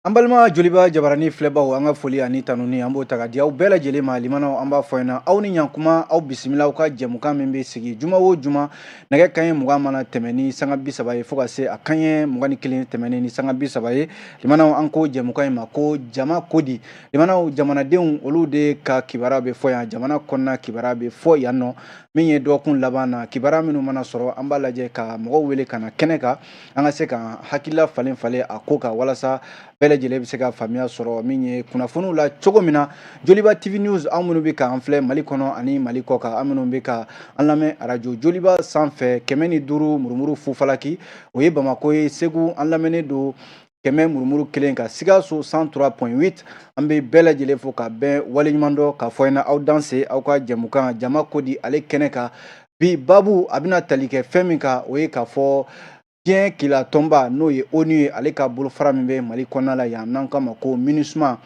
An balima joliba jabarani filɛbaw an ka foli ani tanuni an b'o ta ka di aw bɛɛ lajɛlen ma limanaw an b'a fɔ ɲɛna aw ni ɲankuma aw bisimila aw ka jɛmukan min bɛ sigi juma o juma nɛgɛ kanɲɛ 20 mana tɛmɛ ni sanga 30 ye fo ka se a kanɲɛ 21 tɛmɛnen ni sanga 30 ye limanaw an ko jɛmukan in ma ko jama kodi limanaw jamanadenw olu de ka kibaruya bɛ fɔ yan jamana kɔnɔna kibaruya bɛ fɔ yan nɔ min ye dɔgɔkun laban na kibaruya minnu mana sɔrɔ an b'a lajɛ ka mɔgɔw wele ka na kɛnɛ kan an ka se ka hakilila falen falen a ko kan walasa bɛɛ lajɛlen bɛ se ka faamuya sɔrɔ min ye kunnafoniw la cogo min na Joliba TV News an minnu bɛ k'an filɛ Mali kɔnɔ ani Mali kɔ kan an minnu bɛ ka an lamɛn arajo Joliba sanfɛ 105 murumuru Fufalaki o ye Bamako ye Segu an lamɛnnen don 100 murumuru 1 kan Sikaso 103.8 an bɛ bɛɛ lajɛlen fo ka bɛn waleɲuman dɔn k'a fɔ ɲɛna aw danse aw ka jɛmukan jama kodi ale kɛnɛ kan bi babu a bɛna tali kɛ fɛn min kan o ye k'a fɔ diɲɛ kila tɔnba n'o ye ONU ye ale ka bolofara min bɛ Mali kɔnɔna la yan n'an k'a ma ko MINUSMA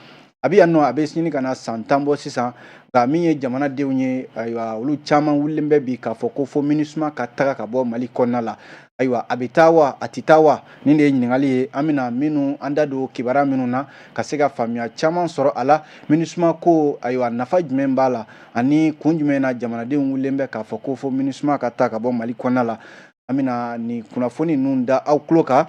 a bɛ yan nɔ a bɛ ɲini ka na san 10 bɔ sisan nka min ye jamanadenw ye ayiwa olu caman wulilen bɛ bi k'a fɔ ko fo MINUSMA ka taga ka bɔ Mali kɔnɔna la ayiwa a bɛ taa wa a tɛ taa wa nin de ye ɲininkali ye an bɛna minnu an da don kibaruya minnu na ka se ka faamuya caman sɔrɔ a la MINUSMA ko ayiwa nafa jumɛn b'a la ani kun jumɛn na jamanadenw wulilen bɛ k'a fɔ ko fo MINUSMA ka taa ka bɔ Mali kɔnɔna la an bɛna nin kunnafoni ninnu da aw tulo kan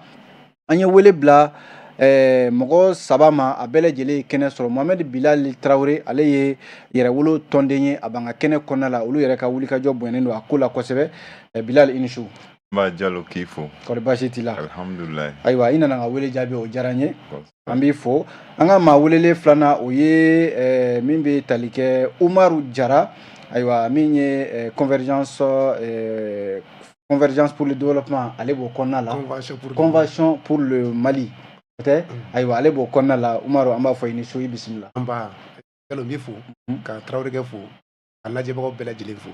an ye wele bila mɔgɔ 3 ma a bɛɛ lajɛlen kɛnɛ sɔrɔ Mohamed Bilal Tarawele ale ye yɛrɛwolo tɔnden ye a b'an ka kɛnɛ kɔnɔna la olu yɛrɛ ka wulikajɔ bonyalen don a ko la kosɛbɛ Bilal i ni su. Nba Jalo k'i fo. Kɔri baasi t'i la. Alhamdulilayi. Ayiwa i nana ka wele jaabi o diyara n ye an b'i fo an ka maa welelen filanan o ye min bɛ tali kɛ Umaru Jara ayiwa min ye convergence pour le développement ale b'o kɔnɔna la convention pour le Mali tɛ ayiwa ale b'o kɔnɔna la Umaru an b'a fɔ i ni su i bisimila. An ba Jalo n b'i fo ka Tarawelekɛ fo ka lajɛbagaw bɛɛ lajɛlen fo.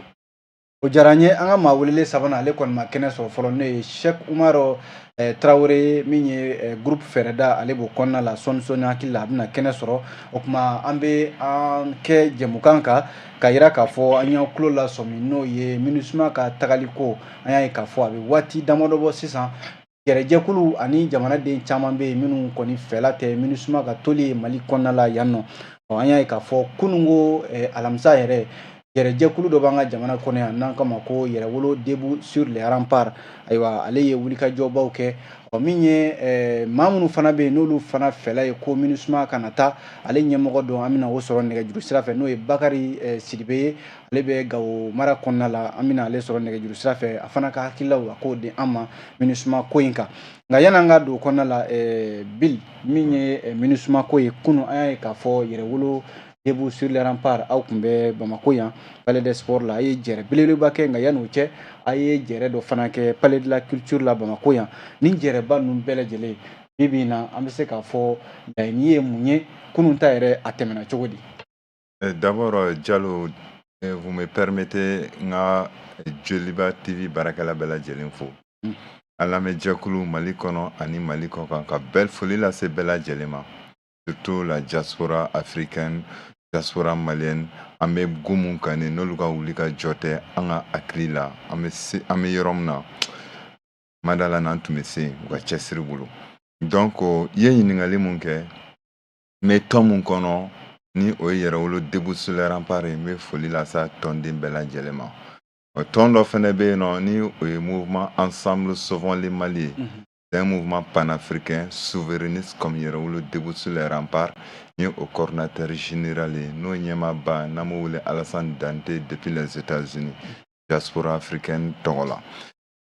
O diyara n ye an ka maa welelen sabanan ale kɔni ma kɛnɛ sɔrɔ fɔlɔ n'o ye Cheikh Umaru Tarawele min ye groupe Fɛrɛda ale b'o kɔnɔna la sɔɔni sɔɔni hakili la a bɛna kɛnɛ sɔrɔ o tuma an bɛ an kɛ jɛmukan kan ka yira k'a fɔ an y'aw tulo lasɔmi n'o ye MINUSMA ka tagali ko an y'a ye k'a fɔ a bɛ waati damadɔ bɔ sisan gɛrɛjɛkulu ani jamanaden caman bɛ yen minnu kɔni fɛla tɛ MINUSMA ka toli Mali kɔnɔna la yan nɔ an y'a ye k'a fɔ kununko alamisa yɛrɛ gɛrɛjɛkulu dɔ b'an ka jamana kɔnɔ yan n'an k'a ma ko yɛrɛwolo debout sur les remparts ayiwa ale ye wulikajɔbaw kɛ min ye maa minnu fana bɛ yen n'olu fana fɛla ye ko MINUSMA kana taa ale ɲɛmɔgɔ dɔn an bɛna o sɔrɔ nɛgɛjuru sira fɛ n'o ye Bakari Sidibe ye ale bɛ Gawo mara kɔnɔna la an bɛna ale sɔrɔ nɛgɛjuru sira fɛ a fana ka hakililaw a k'o di an ma MINUSMA ko in kan nka yan'an ka don o kɔnɔna la Bill min ye MINUSMA ko ye kunun an y'a ye k'a fɔ yɛrɛwolo debout sur les remparts aw tun bɛ Bamako yan palais des sports la a ye jɛrɛ belebeleba kɛ nka yan'o cɛ a ye jɛrɛ dɔ fana kɛ palais de la culture la Bamako yan nin jɛrɛba ninnu bɛɛ lajɛlen bi bi in na an bɛ se k'a fɔ laɲini ye mun ye kunun ta yɛrɛ a tɛmɛna cogo di. D'abord Jalo vous me permettez n ka Joliba TV baarakɛla bɛɛ lajɛlen fo a lamɛnjɛkulu Mali kɔnɔ ani Mali kɔ kan ka bɛɛ foli lase bɛɛ lajɛlen ma surtout la diaspora africaine diaspora malienne an bɛ gun mun kan ni n'olu ka wuli ka jɔ tɛ an ka hakili la an bɛ yɔrɔ min na madala n'an tun bɛ se u ka cɛsiri bolo donc i ye ɲininkali mun kɛ n bɛ tɔn mun kɔnɔ ni o ye yɛrɛwolo debout sur les remparts ye n bɛ foli lase tɔnden bɛɛ lajɛlen ma o tɔn dɔ fana bɛ yen nɔ ni o ye mouvement ensemble sauvons les Mali ye c'est un mouvement panafricain souverainiste comme yɛrɛwolo debout sur les remparts ni au coordinateur général ye n'o ɲɛmaaba n'an b'o wele Alassane Dante depuis les États-Unis diaspora africaine tɔgɔ la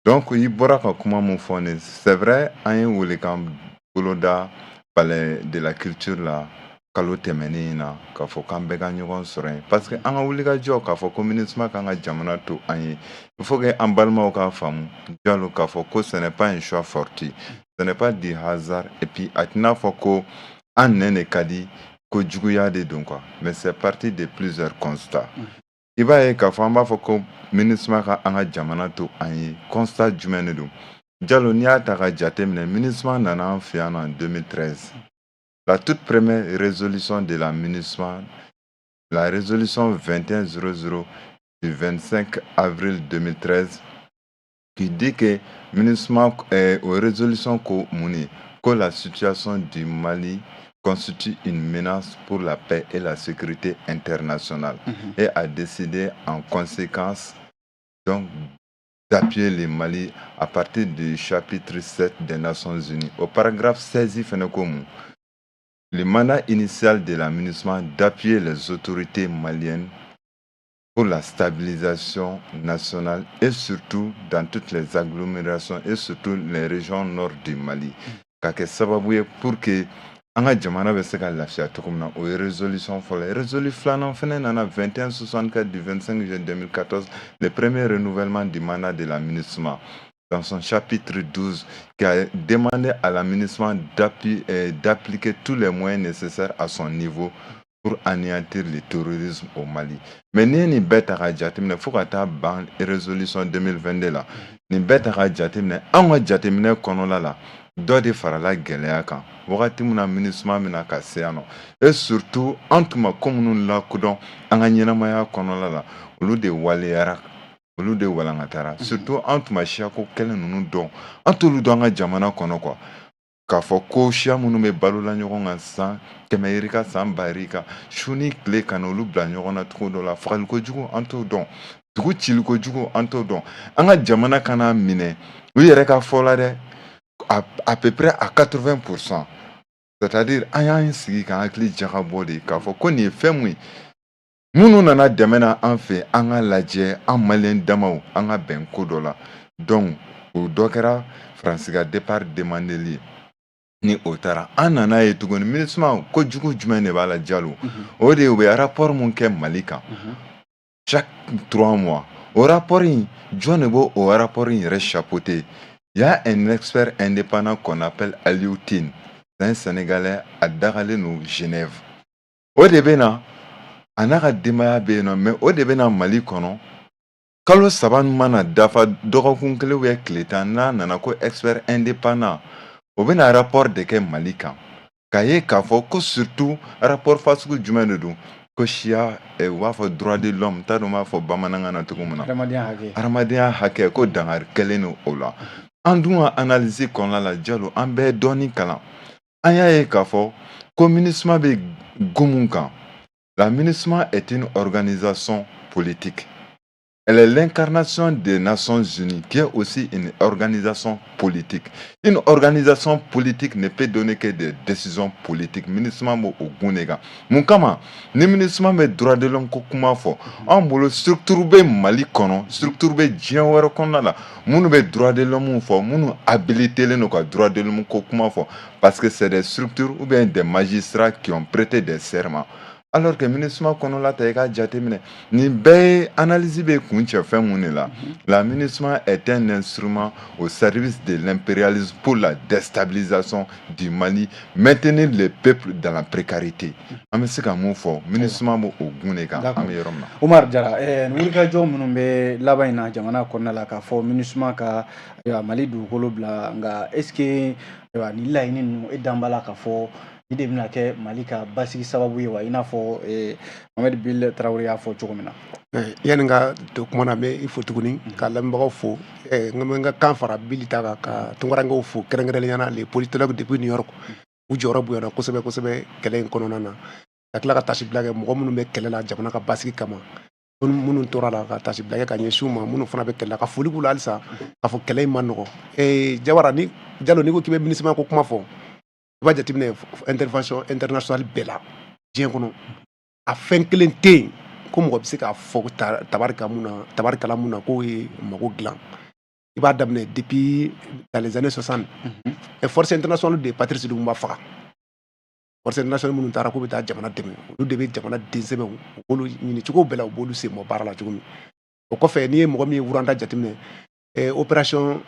donc i bɔra ka kuma mun fɔ nin c'est vrai an ye welekan boloda palais de la culture la kalo tɛmɛnen na k'a fɔ k'an bɛɛ ka ɲɔgɔn sɔrɔ yen parce que an ka wulikajɔ k'a fɔ ko MINUSMA kan ka jamana to an ye il faut que an balimaw k'a faamu Jalo k'a fɔ ko ce n'est pas un choix fortuit ce n'est pas du hasard et puis a tɛna fɔ ko an nɛn de ka di ko juguya de don quoi mais c'est parti de plusieurs constats i b'a ye k'a fɔ an b'a fɔ ko MINUSMA ka an ka jamana to an ye constat jumɛn de don Jalo n'i y'a ta ka jate minɛ MINUSMA nana an fɛ yan en 2013 la toute première résolution de la MINUSMA, la résolution 2100 du 25 avril 2013, qui dit que MINUSMA est aux résolutions communes que la situation du Mali constitue une menace pour la paix et la sécurité internationale et a décidé en conséquence donc d'appuyer le Mali à partir du chapitre 7 des Nations Unies. Au paragraphe 16, il fait comme le mandat initial de la MINUSMA d'appuyer les autorités maliennes pour la stabilisation nationale et surtout dans toutes les agglomérations et surtout les régions nord du Mali. Kake sababu ye pour que an ka jamana bɛ se ka lafiya cogo min na o ye résolution fɔlɔ ye résolu filanan fɛnɛ nana 2164 du 25 juillet 2014 le premier renouvellement du mandat de la MINUSMA dans son chapitre 12 qui a demandé à la MINUSMA d'appliquer tous les moyens nécessaires à son niveau pour anéantir le terrorisme au Mali. Mais ni nin bɛɛ ta ka jateminɛ fo ka taa ban résolution 2022 la nin bɛɛ ta ka jateminɛ anw ka jateminɛ kɔnɔla la dɔ de farala gɛlɛya kan wagati min na MINUSMA mina ka se yan nɔ et surtout an tun ma ko minnu lakodɔn an ka ɲɛnamaya kɔnɔla la olu de waleyara olu de walankatara surtout an tun ma siyako kɛlɛ ninnu dɔn an t'olu dɔn an ka jamana kɔnɔ quoi k'a fɔ ko siya minnu bɛ balola ɲɔgɔn kan san kɛmɛ yiri ka san ba yiri kan su ni tile ka na olu bila ɲɔgɔn na cogo dɔ la fagali kojugu an t'o dɔn dugu cili kojugu an t'o dɔn an ka jamana kana minɛ u yɛrɛ ka fɔ la dɛ à peu près à 80%. C'est-à-dire an y'an sigi k'an hakili jagabɔ de k'a fɔ ko nin ye fɛn mun ye minnu nana dɛmɛ na an fɛ an ka lajɛ an maliyɛn damaw an ka bɛn ko dɔ la donc o dɔ kɛra Faransi ka départ demandeli ye ni o taara an nana ye tuguni MINUSMA ko jugu jumɛn de b'a la Jalo o de ye u bɛ rapport mun kɛ Mali kan chaque 3 mois o rapport in jɔn de b'o o rapport in yɛrɛ chapeauté. Il y a un expert indépendant qu'on appelle Aliou Tine, c'est un Sénégalais à Dagaleno, Genève. Au début, on a démarré, mais au début, Mali, quand le saban mana dafa dɔgɔkun ou tile tan na nana ko expert indépendant o bɛna rapport de kɛ Mali kan k'a ye k'a fɔ ko surtout rapport fasugu jumɛn de don ko siya u b'a fɔ droit de l'homme t'a dɔn b'a fɔ bamanankan na cogo min na hadamadenya hakɛ ko dangari kɛlen don o la. An dun ka analyse kɔnɔna la Jalo an bɛɛ dɔɔni kalan an y'a ye k'a fɔ ko MINUSMA bɛ gomun kan. La MINUSMA est une organisation politique. Elle est l'incarnation des Nations Unies, qui est aussi une organisation politique. Une organisation politique ne peut donner que des décisions politiques. MINUSMA mo ogunega. Mun kama, ni MINUSMA be droit de l'homme ko kuma fɔ. An bolo structure be Mali kɔnɔ, structure be diɲɛ wɛrɛ kɔnɔna la. Munnu be droit de l'homme fɔ, munnu habilité len ka droit de l'homme ko kuma fɔ. Parce que c'est des structures ou bien des magistrats qui ont prêté des serments. Alors que MINUSMA kɔnɔla ta i ka jateminɛ nin bɛɛ ye analyse bɛ kun cɛ fɛn mun de la la MINUSMA est un instrument au service de l'impérialisme pour la déstabilisation du Mali maintenir le peuple dans la précarité an bɛ se ka mun fɔ MINUSMA b'o gun de kan an bɛ yɔrɔ min na. Umar Jara wulikajɔ minnu bɛ laban in na jamana kɔnɔna la k'a fɔ MINUSMA ka Mali dugukolo bila nka est ce que nin laɲini ninnu e dan b'a la k'a fɔ ni de bɛna kɛ Mali ka basigi sababu ye wa i n'a fɔ Mohamed Bill Traoré y'a fɔ cogo min na. Yani n ka to kuma na n bɛ i fo tuguni ka lamɛnbagaw fo n ka kan fara Bill ta kan ka tunkarankew fo kɛrɛnkɛrɛnnenya la les politologues depuis New York u jɔyɔrɔ bonyana kosɛbɛ kosɛbɛ kɛlɛ in kɔnɔna na ka tila ka tasibila kɛ mɔgɔ minnu bɛ kɛlɛ la jamana ka basigi kama minnu tora la ka tasibila kɛ ka ɲɛsin u ma minnu fana bɛ kɛlɛ la ka foli k'u la halisa k'a fɔ kɛlɛ in ma nɔgɔ Jawara ni Jalo n'i ko k'i bɛ MINUSMA ko kuma fɔ i b'a jateminɛ intervention internationale bɛɛ la diɲɛ kɔnɔ a fɛn kelen tɛ yen ko mɔgɔ bɛ se k'a fɔ tabarikala mun na k'o ye mago dilan i b'a daminɛ depuis dans les années 60 force internationale de Patrice Lumumba faga force internationale minnu taara k'u bɛ taa jamana dɛmɛ olu de bɛ jamana densɛbɛ u b'olu ɲini cogo bɛɛ la u b'olu sen bɔ baara la cogo min o kɔfɛ n'i ye mɔgɔ min ye Wuranda jateminɛ opération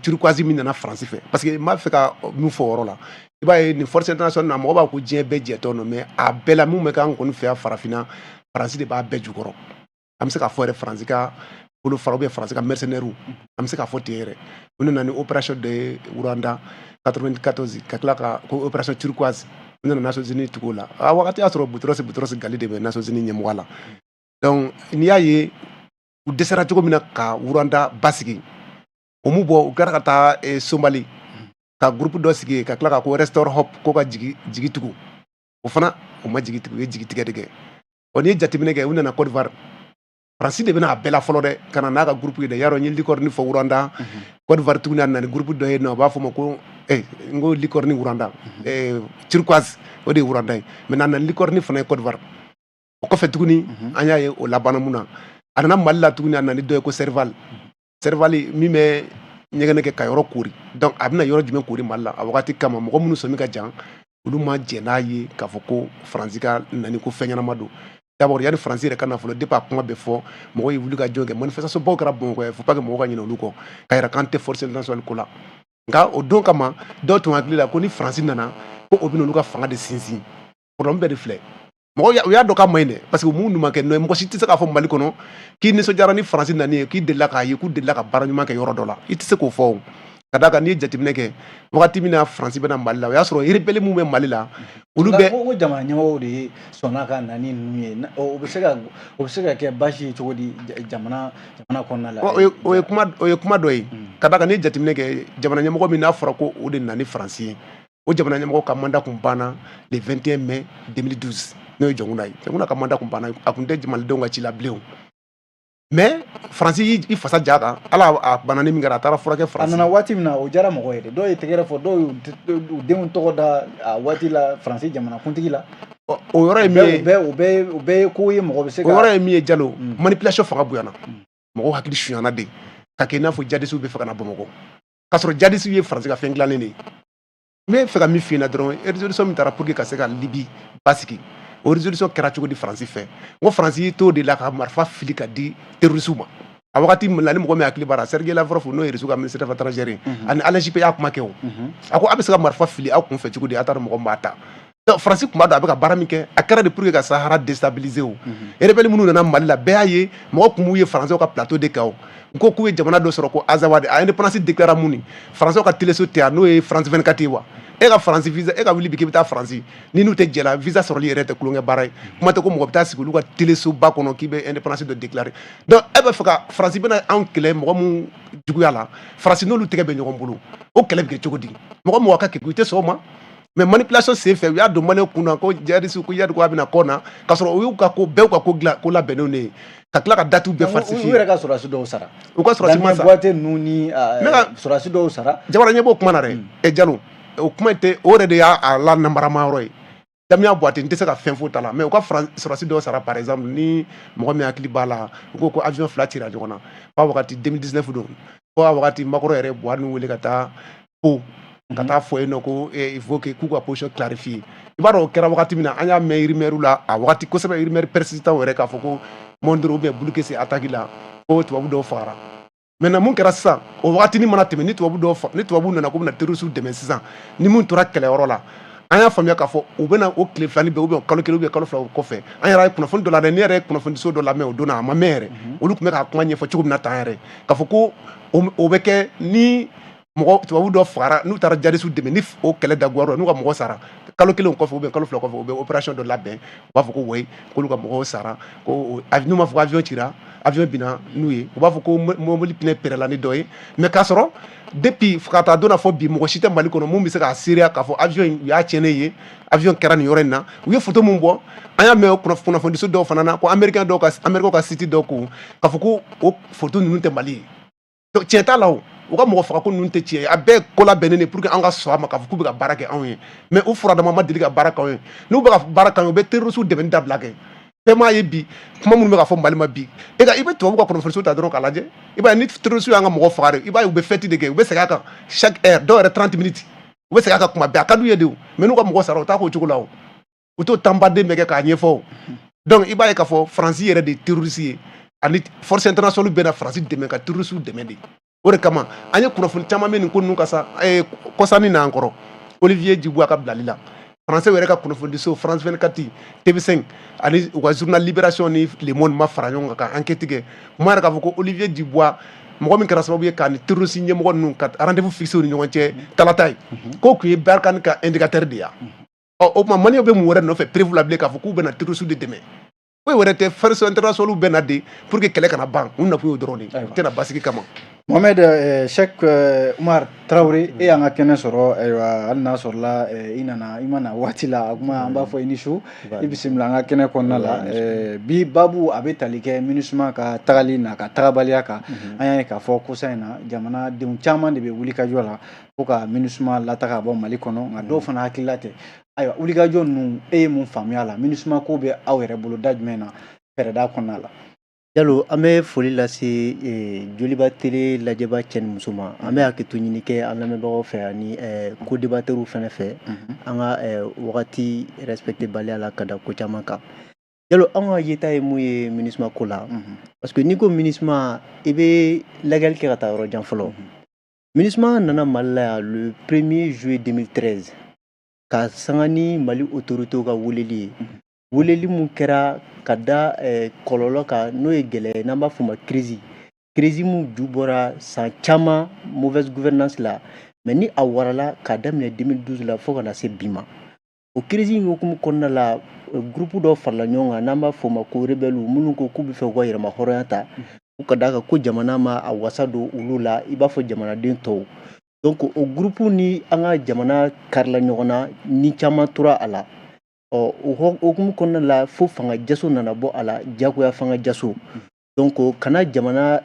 turquoise min nana Faransi fɛ parce que n b'a fɛ ka min fɔ o yɔrɔ la i b'a ye nin force internationale na mɔgɔ b'a ko diɲɛ bɛɛ jɛtɔ nɔ mais a bɛɛ la min bɛ k'an kɔni fɛ yan farafinna Faransi de b'a bɛɛ jukɔrɔ an bɛ se k'a fɔ yɛrɛ Faransi ka bolo fara ou bien Faransi ka mercenaires an bɛ se k'a fɔ ten yɛrɛ u nana ni opération de Rwanda 94 ka tila ka ko opération turquoise u nana Nations Unies tugu o la a wagati y'a sɔrɔ Boutros Ghali de bɛ Nations Unies ɲɛmɔgɔ la donc n'i y'a ye u dɛsɛra cogo min na ka Rwanda basigi o mu bɔ u kɛra ka taa Somalie ka groupe dɔ sigi ka tila ka ko restore hop ko ka jigi tugu o fana o ma jigi tugu ye jigi tigɛ de kɛ n'i ye jateminɛ kɛ u nana Côte d'Ivoire Faransi de bɛna a bɛɛ la fɔlɔ dɛ ka na n'a ka groupe ye dɛ yarɔ n ye Likɔr ni fɔ Wuranda Côte d'Ivoire tuguni a nana groupe dɔ ye nɔ u b'a fɔ ma ko n ko Likɔr ni Wuranda turquoise o de ye Wuranda ye maintenant a nana Likɔr ni fana ye Côte d'Ivoire o kɔfɛ tuguni an y'a ye o labanna mun na a nana Mali la tuguni a nana ni dɔ ye ko Serval min bɛ ɲɛgɛnɛ kɛ ka yɔrɔ koori donc a bɛna yɔrɔ jumɛn koori Mali la a wagati kama mɔgɔ minnu sɔmi ka jan olu ma jɛ n'a ye k'a fɔ ko Faransi ka nani ko fɛn ɲɛnama don d'abord yani Faransi yɛrɛ ka nafolo depuis a kuma bɛ fɔ mɔgɔ ye wuli ka jɔn kɛ manifestation baw kɛra Bamakɔ il faut pas que mɔgɔw ka ɲinɛ olu kɔ ka yɛrɛ k'an tɛ force internationale ko la nka o don kama dɔw tun hakili la ko ni Faransi nana ko o bɛna olu ka fanga de sinsin problème bɛɛ de filɛ mɔgɔ u y'a dɔn k'a ma ɲi dɛ parce que mun ɲuman kɛ n'o ye mɔgɔ si tɛ se k'a fɔ Mali kɔnɔ k'i nisɔndiyara ni Faransi nani ye k'i delila k'a ye k'u delila ka baara ɲuman kɛ yɔrɔ dɔ la i tɛ se k'o fɔ o ka d'a kan n'i ye jateminɛ kɛ wagati min na Faransi bɛna Mali la o y'a sɔrɔ rebelle mun bɛ Mali la olu bɛ ko jamana ɲɛmɔgɔw de sɔnna ka nani ninnu ye o bɛ se ka kɛ baasi ye cogo di jamana kɔnɔna la o ye kuma dɔ ye ka d'a kan n'i ye jateminɛ kɛ jamana ɲɛmɔgɔ min n'a fɔra ko o de nana ni Faransi ye o jamana ɲɛmɔgɔ ka mandat kun banna le 21 mai 2012 n'o ye Jɔnkuna ye Jɔnkuna ka mandat kun banna a kun tɛ jamanadenw ka ci la bilen mais Faransi i fasa ja kan ala a banna ni min kɛra a taara furakɛ Faransi a nana waati min na o jara mɔgɔ ye dɛ dɔw ye tɛgɛrɛ fɔ dɔw y'u denw tɔgɔ da a waati la Faransi jamanakuntigi la o yɔrɔ ye min ye o bɛɛ ye ko ye mɔgɔ bɛ se ka o yɔrɔ ye min ye Jalo manipulation fanga bonyana mɔgɔw hakili suyana de ka kɛ i n'a fɔ jadisiw bɛ fɛ ka na Bamakɔ k'a sɔrɔ jadisiw ye Faransi ka fɛn dilannen de ye n bɛ fɛ ka min f'i ɲɛna dɔrɔn résolution min taara pour que ka se ka Libi basigi o résolution kɛra cogo di Faransi fɛ n ko Faransi y'i to de la ka marifa fili ka di terroriste ma a wagati min na ni mɔgɔ min hakili b'ara Sergei Lavrov n'o ye Russie ka ministre des affaires étrangères ani Alain Juppé y'a kuma kɛ o a ko a bɛ se ka marifa fili aw kun fɛ cogo di a t'a dɔn mɔgɔ min b'a ta donc Faransi kun b'a dɔn a bɛ ka baara min kɛ a kɛra de pour que ka Sahara déstabiliser o rebelle minnu nana Mali la bɛɛ y'a ye mɔgɔ kun b'u ye Faransiw ka plateau de kan o n ko k'u ye jamana dɔ sɔrɔ ko Azawad a indépendance déclara mun ni Faransiw ka téléso tɛ yan n'o ye France 24 ye wa e ka Faransi visa e ka wuli bi k'i bɛ taa Faransi ni n'u tɛ jɛ la visa sɔrɔli yɛrɛ tɛ kulonkɛ baara ye kuma tɛ ko mɔgɔ bɛ taa sigi olu ka téléso ba kɔnɔ k'i bɛ indépendance dɔ déclarer donc e bɛ fɛ ka Faransi bɛna anw kɛlɛ mɔgɔ mun juguya la Faransi n'olu tɛgɛ bɛ ɲɔgɔn bolo o kɛlɛ bɛ kɛ cogo di mɔgɔ mɔgɔ ka kɛku i tɛ sɔn o ma mais manipulation sen fɛ u y'a don maliyɛnw kun na ko jihadiste ko yadi ko a bɛna kɔ na k'a sɔrɔ o y'u ka ko bɛɛ ka ko labɛnnenw de ye ka tila ka date bɛɛ falsifier u yɛrɛ ka sɔrɔdasi dɔw sara u ka sɔrɔdasi ma sara Buwate ninnu ni sɔrɔdasi dɔw sara jamana ɲɛmɔgɔ kuma na dɛ Jalo o kuma tɛ o yɛrɛ de y'a la namarama yɔrɔ ye Damien Buwate n tɛ se ka fɛn fo ta la mais u ka sɔrɔdasi dɔw sara par exemple ni mɔgɔ min hakili b'a la u ko avion fila cira ɲɔgɔn na f'a wagati 2019 don fo a wagati Makɔrɔ yɛrɛ Buhari wele ka taa Po ka taa fɔ yen nɔ ko il faut que k'u ka position clarifier i b'a dɔn o kɛra wagati min na an y'a mɛn rumeur la a wagati kosɛbɛ rumeur persistant yɛrɛ k'a fɔ ko Mondoro ou bien Bouloukesi attaque la ko tubabu dɔw fagara maintenant mun kɛra sisan o wagati ni mana tɛmɛ ni tubabu nana ko bɛna terroriste dɛmɛ sisan ni mun tora kɛlɛyɔrɔ la an y'a faamuya k'a fɔ u bɛna o tile filani bɛɛ ou bien kalo kelen ou bien kalo fila kɔfɛ an yɛrɛ ye kunnafoni dɔ la dɛ ne yɛrɛ ye kunnafoniso dɔ lamɛn o don na a ma mɛn yɛrɛ olu tun bɛ k'a kuma ɲɛfɔ cogo min na tan yɛrɛ k'a fɔ ko o bɛ kɛ ni mɔgɔ tubabu dɔ fagara n'u taara jadisiw dɛmɛ ni o kɛlɛ dagoyara n'u ka mɔgɔ sara kalo kelen kɔfɛ ou bien kalo fila kɔfɛ u bɛ opération dɔ labɛn u b'a fɔ ko oui k'olu ka mɔgɔw sara ko n'u m'a fɔ ko avion cira avion binna n'u ye u b'a fɔ ko mobili pinɛ pɛrɛla ni dɔ ye mais k'a sɔrɔ depuis ka taa don na fɔ bi mɔgɔ si tɛ Mali kɔnɔ mun bɛ se k'a seereya k'a fɔ avion in u y'a tiɲɛnen ye avion kɛra nin yɔrɔ in na u ye photo mun bɔ an y'a mɛn kunnafoniso dɔw fana na ko américain dɔw ka site dɔw ko k'a fɔ ko o photo ninnu tɛ Mali ye donc tiɲɛ t'a la o u ka mɔgɔ faga ko ninnu tɛ tiɲɛ ye a bɛɛ ye ko labɛnnen de pour que an ka sɔn a ma k'a fɔ k'u bɛ ka baara kɛ anw ye mais u furadama ma deli ka baara k'anw ye n'u bɛ ka baara k'anw ye u bɛ terroriste dɛmɛni dabila kɛ fɛn m'a ye bi kuma minnu bɛ ka fɔ Mali ma bi i bɛ tubabu ka kunnafoniso ta dɔrɔn k'a lajɛ i b'a ye ni terroriste y'an ka mɔgɔ faga de i b'a ye u bɛ fête de kɛ u bɛ segin a kan chaque heure dɔw yɛrɛ 30 minutes u bɛ segin a kan kuma bɛɛ a ka d'u ye de o mais n'u ka mɔgɔ sara u t'a k'o cogo la o u t'o tanbaden bɛ kɛ k'a ɲɛfɔ o donc i b'a ye k'a fɔ Faransi yɛrɛ de ye terroriste ye ani force internationale bɛ na Faransi dɛmɛ ka terroriste dɛmɛ de o de kama an ye kunnafoni caman bɛ nin ko ninnu ka sa kɔsani n'an kɔrɔ Olivier Djiboua ka bilali la Français yɛrɛ ka kunnafonidiso France 24 TV5 ani u ka journal Libération ni Le Monde ma fara ɲɔgɔn kan ka enquête kɛ u m'a yɛrɛ k'a fɔ ko Olivier Djiboua mɔgɔ min kɛra sababu ye k'a ni terroriste ɲɛmɔgɔ ninnu ka rendez-vous fixé u ni ɲɔgɔn cɛ talata ye k'o tun ye Barkhane ka indicateur de ye o tuma maliyɛnw bɛ mun wɛrɛ nɔfɛ prévu la bilen k'a fɔ k'u bɛna terroriste de dɛmɛ foyi wɛrɛ tɛ force internationale bɛ na de pour que kɛlɛ kana ban u nakun y'o dɔrɔn de u tɛna basigi kama Mohamed Cheikh Umar Traoré e y'an ka kɛnɛ sɔrɔ ayiwa hali n'a sɔrɔla i mana waati la kuma an b'a fɔ i ni su i bisimila an ka kɛnɛ kɔnɔna la bi babu a bɛ tali kɛ MINUSMA ka tagali n'a ka tagabaliya kan an y'a ye k'a fɔ kosa in na jamanadenw caman de bɛ wulikajɔ la ko ka MINUSMA lataga ka bɔ Mali kɔnɔ nka dɔw fana hakilila tɛ ayiwa wulikajɔ ninnu e ye mun faamuya a la MINUSMA ko bɛ aw yɛrɛ bolo da jumɛn na fɛɛrɛda kɔnɔna la. Jalo an bɛ foli lase Joliba télé lajɛba cɛ ni muso ma an bɛ hakɛto ɲini kɛ an lamɛnbagaw fɛ ani co-débatteurs fana fɛ an ka wagati respecté baliya la ka da ko caman kan. Jalo an ka yeta ye mun ye MINUSMA ko la parce que n'i ko MINUSMA i bɛ lajɛli kɛ ka taa yɔrɔ jan fɔlɔ. MINUSMA nana Mali la le 1er juillet 2013 ka sanga ni Mali autorités ka weleli ye. Weleli mun kɛra ka da kɔlɔlɔ kan n'o ye gɛlɛya n'an b'a fɔ ma crise mun ju bɔra san caman mauvaise gouvernance la mais ni a warala ka daminɛ 2012 la fo ka na se bi ma. O crise in hukumu kɔnɔna la groupe dɔ farala ɲɔgɔn kan n'an b'a fɔ ma ko rebelle minnu ko k'u bɛ fɛ u ka yɛrɛma hɔrɔnya ta u ka d'a kan ko jamana ma a wasa don olu la i b'a fɔ jamanaden tɔw. Donc o groupe ni an ka jamana karila ɲɔgɔn na ni caman tora a la. O hukumu kɔnɔna la fo fanga jaso nana bɔ a la jagoya fanga jaso donc kana jamana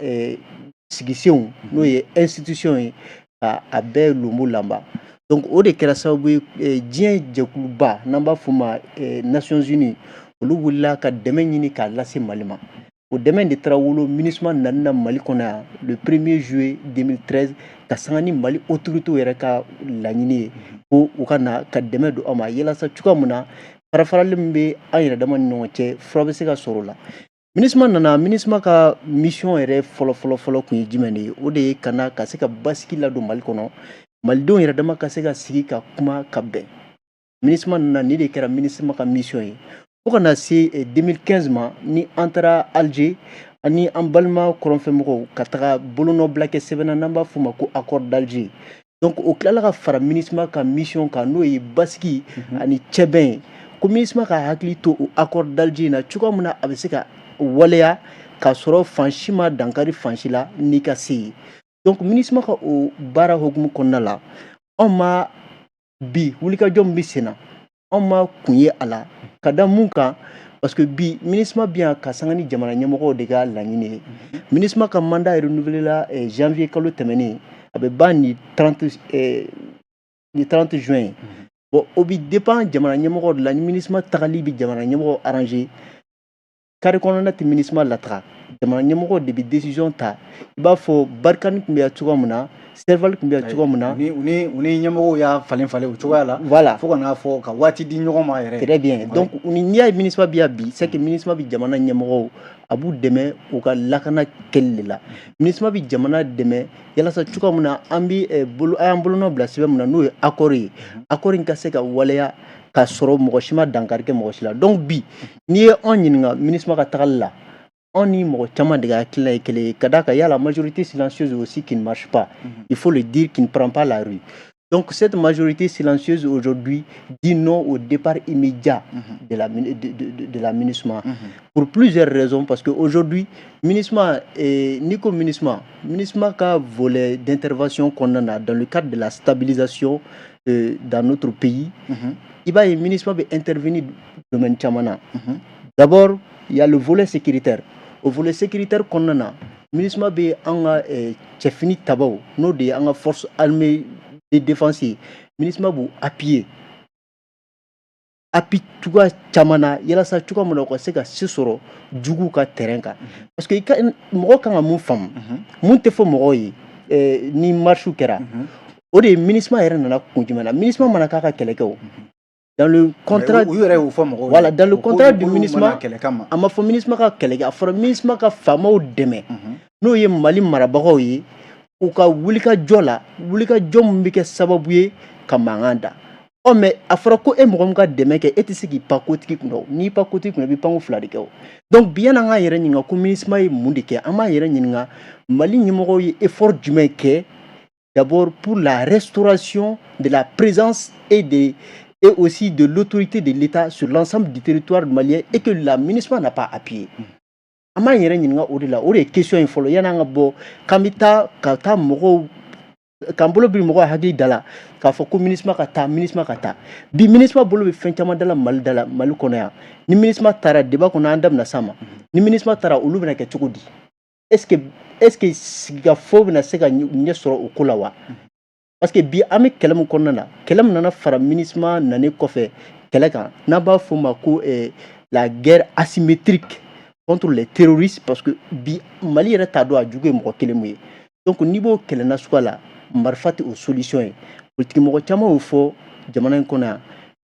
sigisenw n'o ye institution ye ka a bɛɛ lombo lanba donc o de kɛra sababu ye diɲɛ jɛkuluba n'an b'a fɔ ma Nations Unies olu wulila ka dɛmɛ ɲini k'a lase Mali ma o dɛmɛ de taara wolo MINUSMA nani na Mali kɔnɔ yan le 1er juillet 2013 ka sanga ni Mali autorités yɛrɛ ka laɲini ye ko u ka na ka dɛmɛ don aw ma yalasa cogoya mun na farafarali min bɛ an yɛrɛ dama ni ɲɔgɔn cɛ fura bɛ se ka sɔrɔ o la. MINUSMA ka mission yɛrɛ fɔlɔ kun ye jumɛn de ye o de ye ka se ka basigi ladon Mali kɔnɔ malidenw yɛrɛ dama ka se ka sigi ka kuma ka bɛn. MINUSMA nana ni de kɛra MINUSMA ka mission ye fo ka na se 2015 ma ni an taara Alger ani an balima kɔrɔnfɛmɔgɔw ka taga bolonɔ bila kɛ sɛbɛnna n'an b'a fɔ ma ko accord d'Alger donc o tilala ka fara MINUSMA ka mission kan n'o ye basigi ani cɛbɛn ye. Ko MINUSMA ka hakili to o accord d'Alger na cogoya mun na a bɛ se ka waleya k'a sɔrɔ fan si ma dankari fan si la n'i ka se ye. Donc MINUSMA ka o baara hukumu kɔnɔna la anw ma bi wulikajɔ min bɛ sen na anw ma kun ye a la ka da mun kan parce que bi MINUSMA bɛ yan ka sanga ni jamana ɲɛmɔgɔw de ka laɲini ye. MINUSMA ka mandat renouvelé la janvier kalo tɛmɛnen a bɛ ban ni 30 juin. Bon, o bi dépend jamana ɲɛmɔgɔw de la ni MINUSMA tagali bi jamana ɲɛmɔgɔw arranger carré kɔnɔna tɛ MINUSMA lataga jamana ɲɛmɔgɔw de bi décision ta i b'a fɔ Barikani tun bɛ yan cogoya mun na Serval tun bɛ yan cogoya mun na u ni ɲɛmɔgɔw y'a falen o cogoya la voilà fo ka n'a fɔ ka waati di ɲɔgɔn ma yɛrɛ. Très bien donc n'i y'a ye MINUSMA bɛ yan bi c'est que MINUSMA bi jamana ɲɛmɔgɔw a b'u dɛmɛ u ka lakana kɛli de la MINUSMA bi jamana dɛmɛ yalasa cogoya mun na an y'an bolonɔ bila sɛbɛn mun na n'o ye accord ye accord in ka se ka waleya ka sɔrɔ mɔgɔ si ma dankari kɛ mɔgɔ si la donc bi n'i ye anw ɲininka MINUSMA ka tagali la anw ni mɔgɔ caman de ka hakilina ye kelen ye ka d'a kan il y a la majorité silencieuse aussi qui ne marche pas il faut le dire qui ne prend pas la rue. Donc cette majorité silencieuse aujourd'hui dit non au départ immédiat de la MINUSMA pour plusieurs raisons parce que aujourd'hui MINUSMA Nico MINUSMA ka volet d'intervention qu'on a dans le cadre de la stabilisation dans notre pays. Il va MINUSMA va intervenir dans le domaine chamana. D'abord, il y a le volet sécuritaire. Au volet sécuritaire qu'on a, MINUSMA be anga chefini tabaw no de anga force armée de défense. MINUSMA bu appuyer tuga chamana yala sa tuga mo ko se ka sisoro jugu ka terrain ka parce que mo kan mun fam mun te fo mo yi ni marche kera o de MINUSMA yɛrɛ nana kunjumana MINUSMA mana ka kɛlɛkɛw dans le contrat voilà dans le contrat du MINUSMA a ma fɔ MINUSMA ka kɛlɛkɛ a fɔra MINUSMA ka faamaw dɛmɛ n'o ye Mali marabagaw ye u ka wulikajɔ la wulikajɔ min bɛ kɛ sababu ye ka mankan da mais a fɔra ko e mɔgɔ min ka dɛmɛ kɛ e tɛ se k'i pan kotigi kun n'i pan kotigi kun i bɛ panko fila de kɛ o donc bi yan'an k'an yɛrɛ ɲininka ko MINUSMA ye mun de kɛ an b'an yɛrɛ ɲininka Mali ɲɛmɔgɔw ye effort jumɛn kɛ d'abord pour la restauration de la présence et aussi de l'autorité de l'État sur l'ensemble du territoire malien et que la MINUSMA n'a pas appuyé. an b'an yɛrɛ ɲininka o de la o de ye question in fɔlɔ yan'an ka bɔ k'an bɛ taa ka taa mɔgɔw k'an bolo biri mɔgɔw hakili da la k'a fɔ ko MINUSMA ka taa MINUSMA ka taa bi MINUSMA bolo bɛ fɛn caman da la Mali kɔnɔ yan ni MINUSMA taara débat kɔnɔ an da bɛna s'a ma ni MINUSMA taara olu bɛna kɛ cogo di est-ce que sigikafɔ bɛna se ka ɲɛ sɔrɔ o ko la wa parce que bi an bɛ kɛlɛ min kɔnɔna na kɛlɛ min nana fara MINUSMA nanen kɔfɛ kɛlɛ kan n'an b'a fɔ o ma ko la guerre asymétrique contre les terroristes parce que bi Mali yɛrɛ t'a dɔn a jugu ye mɔgɔ kelen mun ye donc n'i b'o kɛlɛ nasuguya la marifa tɛ o solution ye politique mɔgɔ caman y'o fɔ jamana in kɔnɔ yan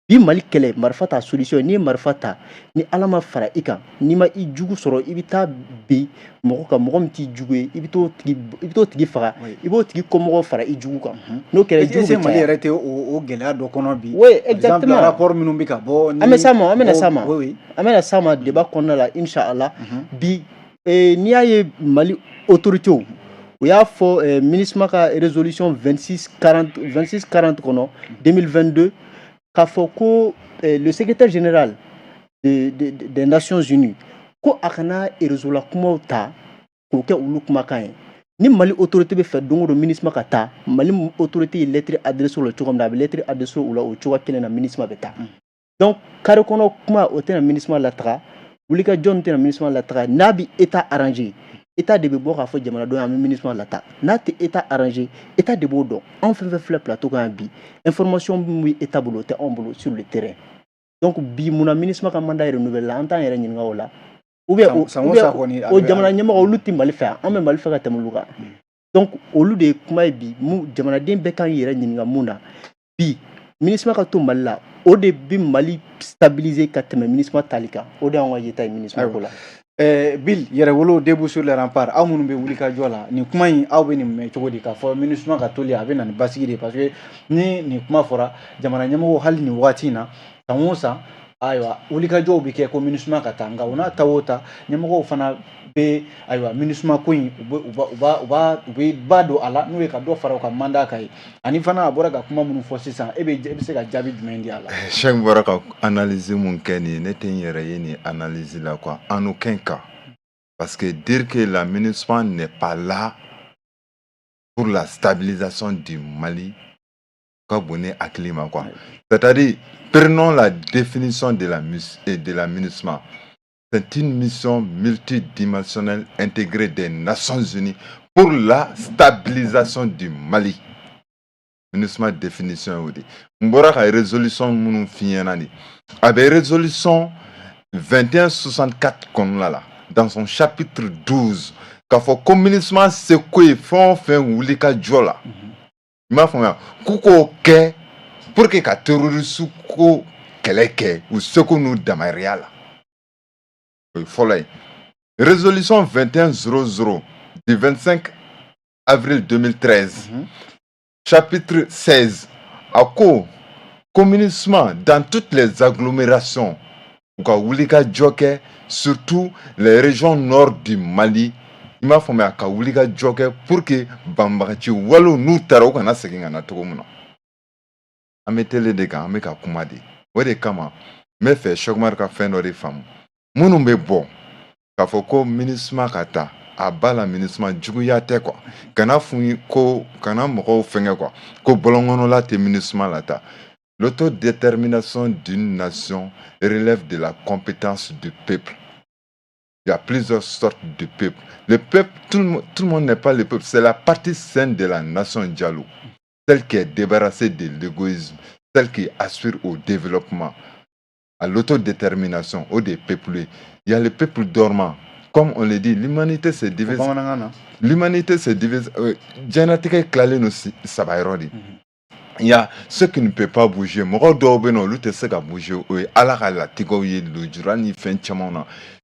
bi Mali kɛlɛ marifa t'a solution ye n'i ye marifa ta ni Ala ma fara i kan n'i ma i jugu sɔrɔ i bɛ taa bin mɔgɔ kan mɔgɔ min t'i jugu ye i bɛ t'o tigi faga i b'o tigi kɔmɔgɔ fara i jugu kan n'o kɛra jugu bɛ caya Mali yɛrɛ tɛ o gɛlɛya dɔ kɔnɔ bi oui exactement rapport minnu bɛ ka bɔ an bɛ s'a ma débat kɔnɔna la inshallah bi n'i y'a ye Mali autorités o y'a fɔ MINUSMA ka résolution 2640 kɔnɔ 2022 k'a fɔ ko le secrétaire général des Nations Unies ko a kana réseau la kumaw ta k'o kɛ olu kumakan ye ni Mali autorité bɛ fɛ don o don MINUSMA ka taa Mali autorité ye lettre adressée o la cogo min na a bɛ lettre adressée o la o cogoya kelen na MINUSMA bɛ taa donc carré kɔnɔ kuma o tɛna MINUSMA lataga wulikajɔ tɛna MINUSMA lataga n'a bɛ État arrangé État de bɛ bɔ k'a fɔ jamanadenw ye an bɛ MINUSMA lata n'a tɛ État arrangé État de b'o dɔn anw fɛn fɛn filɛ plateau kan bi information min bɛ État bolo o tɛ anw bolo sur le terrain donc bi munna MINUSMA ka mandat renouvelé la an t'an yɛrɛ ɲininka o la ou bien o jamana ɲɛmɔgɔ olu tɛ Mali fɛ yan an bɛ Mali fɛ ka tɛmɛ olu kan donc olu de ye kuma ye bi jamanaden bɛɛ kan yɛrɛ ɲininka mun na bi MINUSMA ka to Mali la o de bɛ Mali stabiliser ka tɛmɛ MINUSMA tali kan o de y'anw ka yeta ye MINUSMA ko la. Bill Yɛrɛwolo debout sur les remparts aw minnu bɛ wulikajɔ la nin kuma in aw bɛ nin mɛn cogo di k'a fɔ MINUSMA ka toli a bɛ na ni basigi de parce que ni nin kuma fɔra jamana ɲɛmɔgɔw hali nin waati in na san o san ayiwa wulikajɔw bɛ kɛ ko MINUSMA ka taa nka o n'a ta o ta ɲɛmɔgɔw fana bɛ ayiwa MINUSMA ko in u bɛ ba don a la n'o ye ka dɔ fara u ka mandat kan ye ani fana a bɔra ka kuma minnu fɔ sisan e bɛ se ka jaabi jumɛn di a la. Cheikh bɔra ka analyse mun kɛ nin ye ne tɛ n yɛrɛ ye nin analyse la quoi en aucun cas parce que dire que la MINUSMA n'est pas là pour la stabilisation du Mali ka bonne hakili ma quoi c'est-à-dire prenons la définition de la MINUSMA. C'est une mission multidimensionnelle intégrée des Nations Unies pour la stabilisation du Mali. MINUSMA définition est on a résolution munu fignani. Avec résolution 2164 qu'on a là dans son chapitre 12 qu'a fait comme MINUSMA c'est quoi font fait wulika jola. Ma femme kuko ke pour que ka terroriste ko keleke ou ce que nous damaria là. Follow. Résolution 2100 du 25 avril 2013, chapitre 16. À quoi communisme dans toutes les agglomérations, surtout les régions nord du Mali, il m'a formé à Kawulika Djoke pour que Bambarachi Wallo nous taro kana sekinga na tokomuna. Ametele de ka ameka kumadi. Wede kama me fait chokmar ka fin de femme. Munu be bon ka foko MINUSMA kata abala MINUSMA juguya te quoi kana funi ko kana moko fenga quoi ko bolongono la te MINUSMA lata l'autodétermination d'une nation relève de la compétence du peuple. Il y a plusieurs sortes de peuples. Le peuple, tout le monde n'est pas le peuple, c'est la partie saine de la nation Diallo, celle qui est débarrassée de l'égoïsme, celle qui aspire au développement, à l'autodétermination, au dépeuplé. Il y a le peuple dormant. Comme on le dit, l'humanité se divise. L'humanité se divise. Il y a ceux qui ne peuvent pas bouger.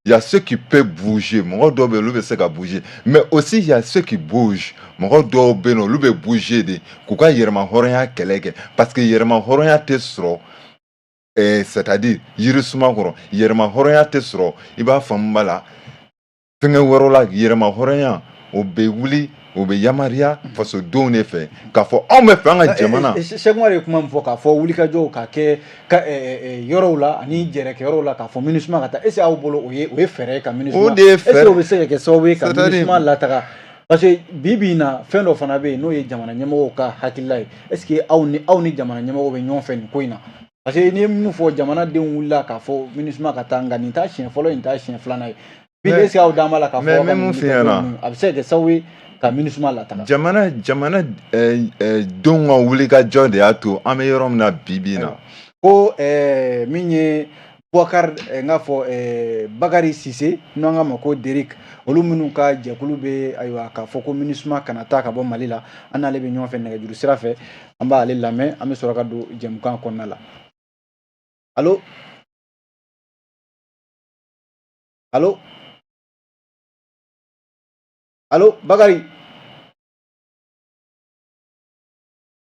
Il y a ceux qui peuvent bouger. Mais aussi, il y a ceux qui bougent. Parce que c'est-à-dire yirisuma koro yerema horonya tesro iba fambala fenge worola yerema horonya o bɛ wuli o bɛ yamaruya fasodenw de fɛ k'a fɔ anw bɛ fɛ an ka jamana. Cheikh Umar ye kuma min fɔ k'a fɔ wulikajɔw ka kɛ yɔrɔw la ani jɛrɛkɛ yɔrɔw la k'a fɔ MINUSMA ka taa est ce que aw bolo o ye fɛɛrɛ ka MINUSMA o de ye fɛɛrɛ est ce que o bɛ se ka kɛ sababu ye ka MINUSMA lataga parce que bi in na fɛn dɔ fana bɛ yen n'o ye jamana ɲɛmɔgɔw ka hakilila ye est ce que aw ni jamana ɲɛmɔgɔw bɛ ɲɔgɔn fɛ nin ko in na parce que n'i ye min fɔ jamanadenw wulila k'a fɔ MINUSMA ka taa nka nin t'a siɲɛ fɔlɔ nin t'a siɲɛ filanan ye bi est ce que aw d'an b'a la k'a fɔ a bɛ se ka kɛ sababu ye ka MINUSMA lataga. Jamana denw ka wulikajɔ de y'a to an bɛ yɔrɔ min na bi in na. Ko min ye Boubacar n k'a fɔ Bakari Sise n'an k'a ma ko Derick olu minnu ka jɛkulu bɛ ayiwa k'a fɔ ko MINUSMA kana taa ka bɔ Mali la an n'ale bɛ ɲɔgɔn fɛ nɛgɛjuru sira fɛ an b'ale lamɛn an bɛ sɔrɔ ka don jɛmukan kɔnɔna la. Allo allo allo Bakari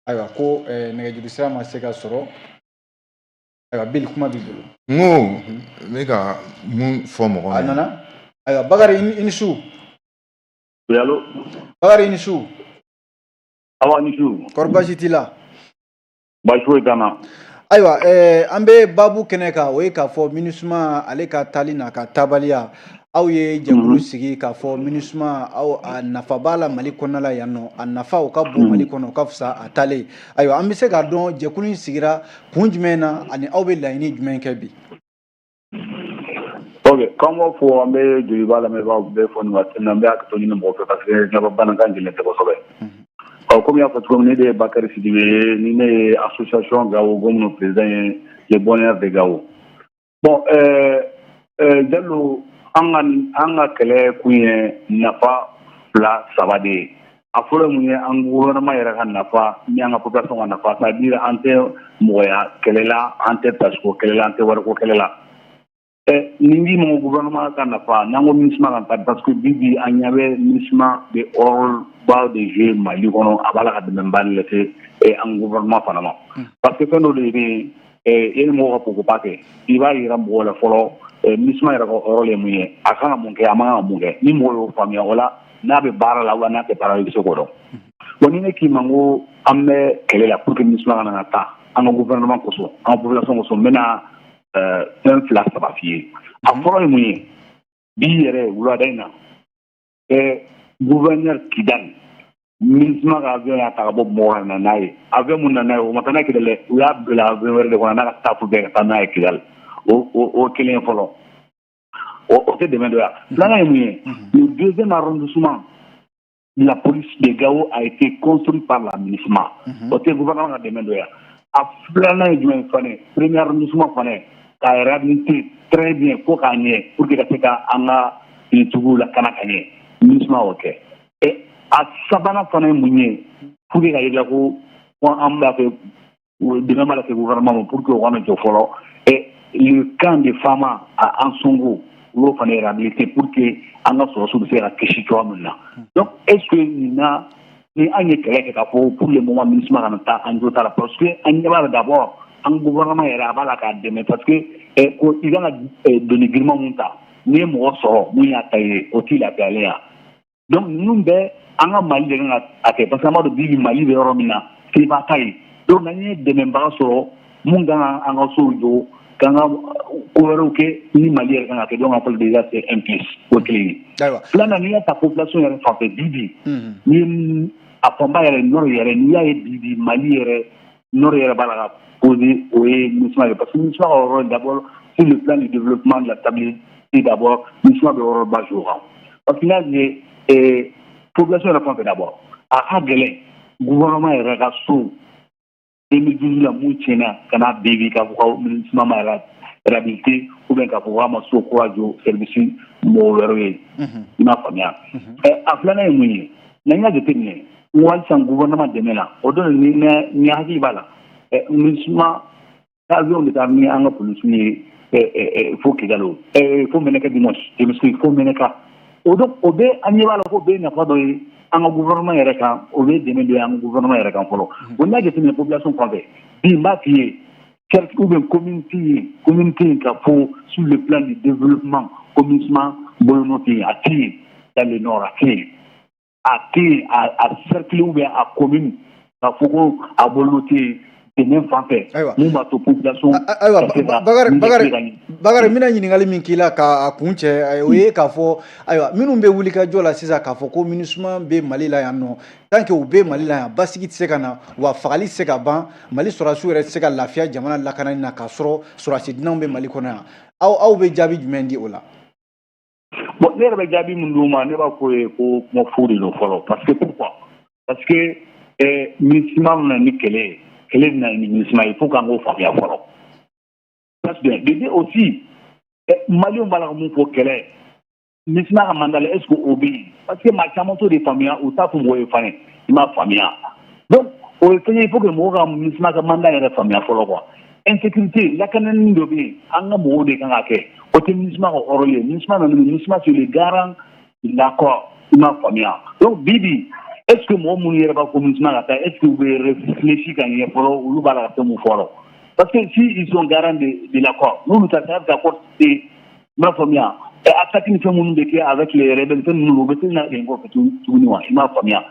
ayiwa ko nɛgɛjuru sira ma se ka sɔrɔ ayiwa Bill kuma b'i bolo. N ko n bɛ ka mun fɔ mɔgɔ min. A nana ayiwa Bakari i ni su. Oui allo. Bakari i ni su. Awa ni su. Kɔri baasi t'i la. Baasi foyi t'an na. Ayiwa an bɛ baabu kɛnɛ kan o ye k'a fɔ MINUSMA ale ka taali n'a ka taabaliya aw ye jɛkulu sigi k'a fɔ MINUSMA aw a nafa b'a la Mali kɔnɔna la yan nɔ a nafa o ka bon Mali kɔnɔ o ka fisa a taalen ayiwa an bɛ se k'a dɔn jɛkulu in sigira kun jumɛn na ani aw bɛ laɲini jumɛn kɛ bi. Ok k'an b'o fɔ an bɛ joliba lamɛnbagaw bɛɛ fɔ nin waati in na n bɛ hakili to ɲini mɔgɔ fɛ parce que ɲɛbɔ bamanankan jɛlen tɛ kosɛbɛ. Comme y'a fɔ cogo min ne de ye Bakari Sidibe ye ni ne ye association Gawo Gomuno président ye le bonheur de Gawo. Bon Jallo an ka kɛlɛ kun ye nafa 2-3 de ye. A fɔlɔ mun ye an gouvernement yɛrɛ ka nafa ni an ka population ka nafa c'est à dire an tɛ mɔgɔya kɛlɛ la an tɛ tasiko kɛlɛ la an tɛ wariko kɛlɛ la. Nin di mon gouvernement ka nafa n'an ko MINUSMA kan parce que bi an ɲɛ bɛ MINUSMA de rôle ba de jouer Mali kɔnɔ a b'a la ka dɛmɛba lase an gouvernement fana ma parce que fɛn dɔ de bɛ yen mɔgɔ ka pogoba kɛ i b'a yira mɔgɔ la fɔlɔ MINUSMA yɛrɛ ka rôle ye mun ye a kan ka mun kɛ a man kan ka mun kɛ ni mɔgɔ y'o faamuya o la n'a bɛ baara la wa n'a tɛ baara la i bɛ se k'o dɔn bon ni ne k'i ma ko an bɛ kɛlɛ la pour que MINUSMA kana na taa an ka gouvernement kosɔn an ka population kosɔn n bɛna fɛn 2-3 f'i ye a fɔlɔ ye mun ye bi yɛrɛ wulada in na gouverneur Kidal MINUSMA ka avion y'a ta ka bɔ Bamakɔ na n'a ye avion mun nana ye o ma taa n'a ye Kidal dɛ u y'a bila avion wɛrɛ de kɔnɔ n'a ka staff bɛɛ ka taa n'a ye Kidal o kelen fɔlɔ o tɛ dɛmɛ dɔ ya filanan ye mun ye le deuxième arrondissement de la police de Gao a été construit par la MINUSMA o tɛ gouvernement ka dɛmɛ dɔ ya a filanan ye jumɛn fana premier arrondissement fana k'a réhabiliter très bien fo k'a ɲɛ pour que ka se ka an ka finitigiw lakana ka ɲɛ MINUSMA o kɛ a sabanan fana ye mun ye pour que ka yira ko an b'a fɛ dɛmɛ b'a lase gouvernement ma pour que o kana jɔ fɔlɔ le camp de Fama à Ansongo olu fana réhabiliter pour que an ka sɔrɔsiw bɛ se ka kisi cogoya min na donc est ce que nin na ni an ye kɛlɛ kɛ k'a fɔ pour le moment MINUSMA kana taa an jo t'a la parce que an ɲɛ b'a la d'abord an gouvernement yɛrɛ a b'a la k'a dɛmɛ parce que ko i kan ka doni girinman mun ta n'i ye mɔgɔ sɔrɔ mun y'a ta ye o t'i lafiyalen ya donc ninnu bɛɛ an ka Mali de kan ka kɛ parce que an b'a dɔn bi Mali bɛ yɔrɔ min na seba ta ye donc n'an ye dɛmɛbaga sɔrɔ mun kan ka an ka sow jɔ k'an ka ko wɛrɛw kɛ ni Mali yɛrɛ kan ka kɛ donc an fɔlɔ déjà c'est un plus o kelen ye filanan n'i y'a ta population yɛrɛ fan fɛ bi ni a fanba yɛrɛ nord yɛrɛ n'i y'a ye bi Mali yɛrɛ nord yɛrɛ b'a la ka poser o ye MINUSMA ye parce que MINUSMA ka rôle d'abord sur le plan du développement de la stabilité d'abord MINUSMA bɛ rôle ba jouer o kan parce que n'i y'a ye population yɛrɛ fan fɛ d'abord a ka gɛlɛn gouvernement yɛrɛ ka so 2012 la mun tiɲɛna ka n'a bɛɛ k'a fɔ ko MINUSMA ma réhabilité ou bien k'a fɔ k'a ma so kura jɔ service mɔgɔ wɛrɛw ye i m'a faamuya a filanan ye mun ye n'an y'a jateminɛ walisa gouvernement dɛmɛ la o don ni hakili b'a la MINUSMA avion de taa ni an ka policiers ye fo Kidal fo Mɛnɛkɛ dimanche je m'excuse fo Mɛnɛka o don o bɛ an ɲɛ b'a la ko bɛɛ nafa dɔ ye an ka gouvernement yɛrɛ kan o bɛ dɛmɛ dɔ ye an ka gouvernement yɛrɛ kan fɔlɔ o n'a jateminɛ population fan fɛ bi n b'a f'i ye quelque ou bien communauté in ka fɔ sur le plan du développement ko MINUSMA bolo nɔ tɛ yen a tɛ yen dans le nord a tɛ yen à cercle ou bien à commune ka foko a boloté denen fanfɛ mun b'a to population Bakari mina ɲininkali min k'i la k'a kun cɛ o ye k'a fɔ ayiwa minnu bɛ wuli ka jɔ la sisan k'a fɔ ko MINUSMA bɛ Mali la yan nɔ tant que u bɛ Mali la yan basigi tɛ se ka na wa fagali tɛ se ka ban Mali sɔrɔdasiw yɛrɛ tɛ se ka lafiya jamana lakanani na k'a sɔrɔ sɔrɔdasi dunanw bɛ Mali kɔnɔ yan aw bɛ jaabi jumɛn di o la? Bon ne yɛrɛ bɛ jaabi min d'u ma ne b'a fɔ ye ko kuma fu de don fɔlɔ parce que pourquoi parce que MINUSMA na ni kɛlɛ ye na ni MINUSMA il faut k'an k'o faamuya fɔlɔ parce que de aussi Maliens b'a la ka mun fɔ kɛlɛ MINUSMA ka mandat la est-ce que o bɛ yen parce que maa caman t'o de faamuya u t'a fɔ mɔgɔ ye fana i m'a faamuya donc o ye fɛn ye il faut que mɔgɔw ka MINUSMA ka mandat yɛrɛ faamuya fɔlɔ quoi insécurité lakanani dɔ bɛ yen an ka mɔgɔw de kan ka kɛ o tɛ MINUSMA ka rôle ye MINUSMA c'est le garant de l'accord i m'a faamuya donc bi est-ce que mɔgɔ minnu yɛrɛ b'a fɔ MINUSMA ka taa est-ce que u bɛ réfléchir ka ɲɛ fɔlɔ olu b'a la ka fɛn mun fɔlɔ parce que si ils sont garants de l'accord n'olu ta taa d'accord i m'a faamuya attaque ni fɛn minnu bɛ kɛ avec les rebelles fɛn ninnu u bɛ se na kɛ kɔfɛ tuguni wa i m'a faamuya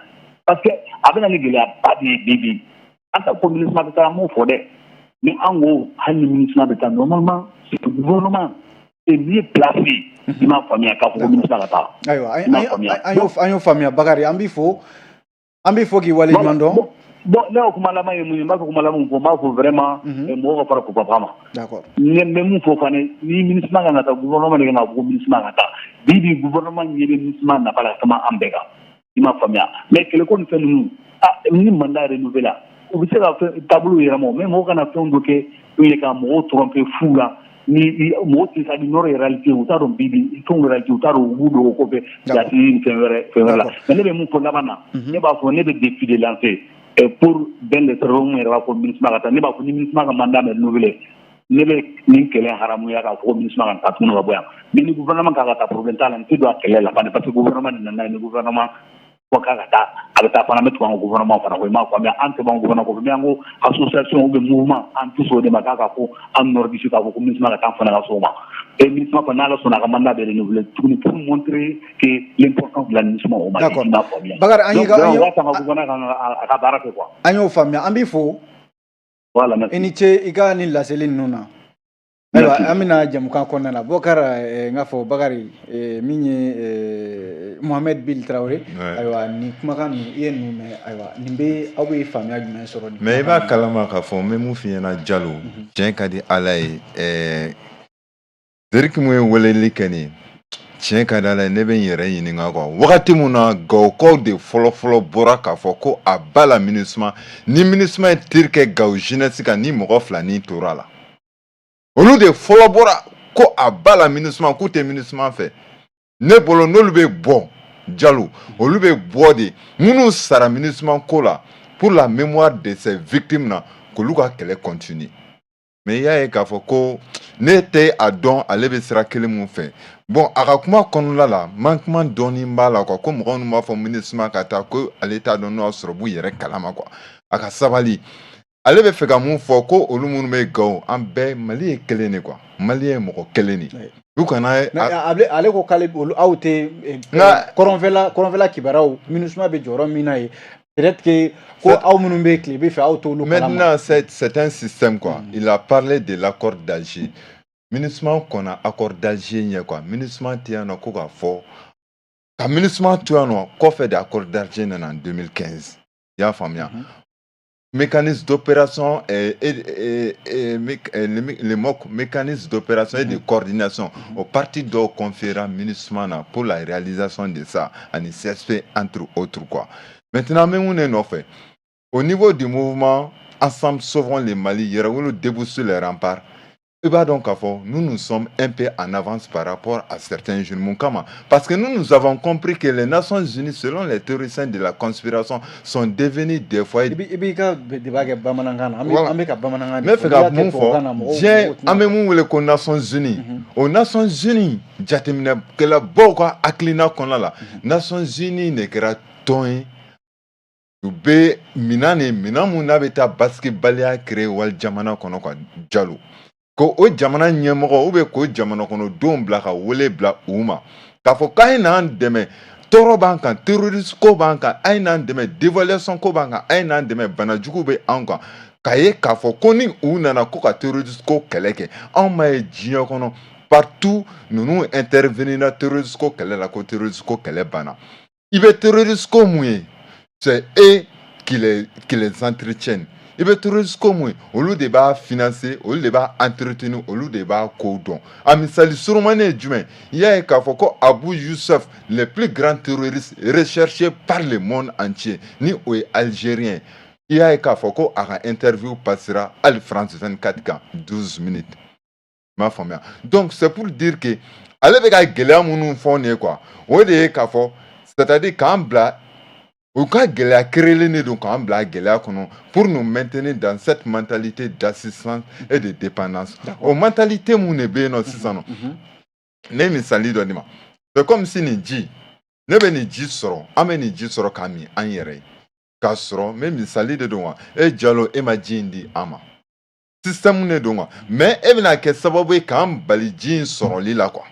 parce que a bɛ na ni gɛlɛyaba de ye bi an ta ko MINUSMA bɛ taa an m'o fɔ dɛ ni an ko hali ni MINUSMA bɛ taa normalement c'est le gouvernement est mieux placé i m'a faamuya k'a fɔ ko MINUSMA ka taa ayiwa an y'o faamuya Bakari an b'i fo k'i waleɲuman dɔn. Bon ne y'o kuma laban ye mun ye n b'a fɛ kuma laban min fɔ n b'a fɔ vraiment mɔgɔw ka fara papa ma d'accord mais mun fɔ fana ni MINUSMA kan ka taa gouvernement de kan ka fɔ ko MINUSMA ka taa bi gouvernement ɲɛ bɛ MINUSMA nafa la kama an bɛɛ kan i m'a faamuya mais kɛlɛko ni fɛn ninnu ni mandat renouvelé la u bɛ se ka fɛn taabolo yɛlɛma mais mɔgɔw kana fɛnw dɔ kɛ n'o ye ka mɔgɔw tromper fu la ni mɔgɔw tɛ se ka nɔrɔ réalité u t'a dɔn bi fɛnw réalité u t'a dɔn u b'u dogo ko fɛ jati ni fɛn wɛrɛ la mais ne bɛ mun fɔ laban na ne b'a fɔ ne bɛ défi de lancer pour ben de terrorisme yɛrɛ b'a fɔ MINUSMA ka taa ne b'a fɔ ni MINUSMA ka mandat bɛ renouvelé ne bɛ nin kɛlɛ haramuya k'a fɔ ko MINUSMA ka taa tuguni ka bɔ yan mais ni gouvernement kan ka taa problème t'a la n tɛ don a kɛlɛ la parce que gouvernement de nana ni gouvernement ko k'a ka taa a bɛ taa fana an bɛ tugu an ka gouvernement fana ko i m'a faamuya an tɛ b'an gouvernement kɔfɛ mais an ko association ou bien mouvement an tɛ sɔn o de ma k'a ka fɔ an nɔrɔdisi k'a fɔ ko MINUSMA ka taa an fana ka s'o ma et MINUSMA fana n'ala sɔnna a ka mandat bɛ renouvelé tuguni pour montrer que l'importance de la MINUSMA o ma i m'a faamuya Bakari an y'o ka baara kɛ quoi an y'o faamuya an b'i fo voilà merci i ni ce i ka nin laseli ninnu na ayiwa an bɛna jamukan kɔnɔna na Bokar n k'a fɔ Bakari min ye Mohamed Bill Traoré ayiwa nin kumakan ninnu i ye ninnu mɛn ayiwa nin bɛ aw bɛ faamuya jumɛn sɔrɔ nin mais i b'a kalama k'a fɔ n bɛ mun f'i ɲɛna Jalo tiɲɛ ka di Ala ye Derrick mun ye weleli kɛ nin tiɲɛ ka di Ala ye ne bɛ n yɛrɛ ɲininka quoi wagati min na Gawokaw de fɔlɔ bɔra k'a fɔ ko a ba la MINUSMA ni MINUSMA ye tir kɛ Gawo jeunesse kan ni mɔgɔ fila ni tora la olu de fɔlɔ bɔra ko a ba la MINUSMA k'u tɛ MINUSMA fɛ ne bolo n'olu bɛ bɔ Jalo olu bɛ bɔ de minnu sara MINUSMA ko la pour la mémoire de ces victimes na k'olu ka kɛlɛ continue mais i y'a ye k'a fɔ ko ne tɛ a dɔn ale bɛ sira kelen mun fɛ bon a ka kuma kɔnɔna la manquement dɔɔni b'a la quoi ko mɔgɔw ninnu b'a fɔ MINUSMA ka taa ko ale t'a dɔn n'o y'a sɔrɔ b'u yɛrɛ kalama quoi a ka sabali ale bɛ fɛ ka mun fɔ ko olu minnu bɛ Gawo an bɛɛ Mali ye kelen de quoi Mali ye mɔgɔ kelen de u kana ale ko k'ale aw tɛ kɔrɔnfɛla kibaruyaw MINUSMA bɛ jɔyɔrɔ min na ye peut-être que ko aw minnu bɛ tile bɛ fɛ aw t'olu kalama maintenant c'est un système quoi il a parlé de l'accord d'Alger MINUSMA kɔnna accord d'Alger ɲɛ quoi MINUSMA tɛ yan nɔ ko k'a fɔ ka MINUSMA to yan nɔ kɔfɛ de accord d'Alger nana en 2015 i y'a faamuya mécanisme d'opération le MOC mécanisme d'opération et de coordination au parti dɔw confiera MINUSMA na pour la réalisation de ça ani CSP entre autres quoi maintenant mais mun de nɔfɛ au niveau du mouvement Ensemble Sauvons le Mali yɛrɛwolo debout sur les remparts i b'a dɔn k'a fɔ nous sommes un peu en avance par rapport à certains jeunes mun kama parce que nous avons compris que les Nations Unies selon les théoriciens de la conspiration sont devenus des fois i b'i ka débat kɛ bamanankan na an bɛ ka bamanankan de fɔ. N bɛ fɛ ka mun fɔ diɲɛ an bɛ mun wele ko Nations Unies o Nations Unies jateminɛkɛlabaw ka hakilina kɔnɔna la Nations Unies de kɛra tɔn ye u bɛ minɛn mun n'a bɛ taa basigibaliya créer wali jamana kɔnɔ quoi Jalo ko o jamana ɲɛmɔgɔ ou bien ko jamana kɔnɔ don bila ka wele bila u ma k'a fɔ k'an ye n'an dɛmɛ tɔɔrɔ b'an kan terroriste ko b'an kan a ye n'an dɛmɛ dévaluation ko b'an kan a ye n'an dɛmɛ banajugu bɛ an kan k'a ye k'a fɔ ko ni u nana ko ka terroriste ko kɛlɛ kɛ anw m'a ye diɲɛ kɔnɔ partout ninnu intervenir na terroriste ko kɛlɛ la ko terroriste ko kɛlɛ banna i bɛ terroriste ko mun ye c'est eux qui les entretiennent i bɛ terroriste ko mun ye olu de b'a financer olu de b'a entretenir olu de b'a ko dɔn a misali surumani ye jumɛn i y'a ye k'a fɔ ko Abu Youssef le plus grand terroriste recherché par le monde entier ni o ye algérien i y'a ye k'a fɔ ko a ka interview passera hali France 24 kan 12 minutes m'a faamuya donc c'est pour dire que ale bɛ ka gɛlɛya minnu fɔ nin ye quoi o de ye k'a fɔ c'est-à-dire k'an bila u ka gɛlɛya créelen de don k'an bila gɛlɛya kɔnɔ pour nous maintenir dans cette mentalité d'assistance et de dépendance o mentalité mun de bɛ yen nɔ sisan nɔ ne misali dɔ di ma c'est comme si nin ji ne bɛ nin ji sɔrɔ an bɛ nin ji sɔrɔ k'a min an yɛrɛ ye k'a sɔrɔ n bɛ misali de don wa e Jalo e ma ji in di an ma système de don wa mais e bɛna kɛ sababu ye k'an bali ji in sɔrɔli la quoi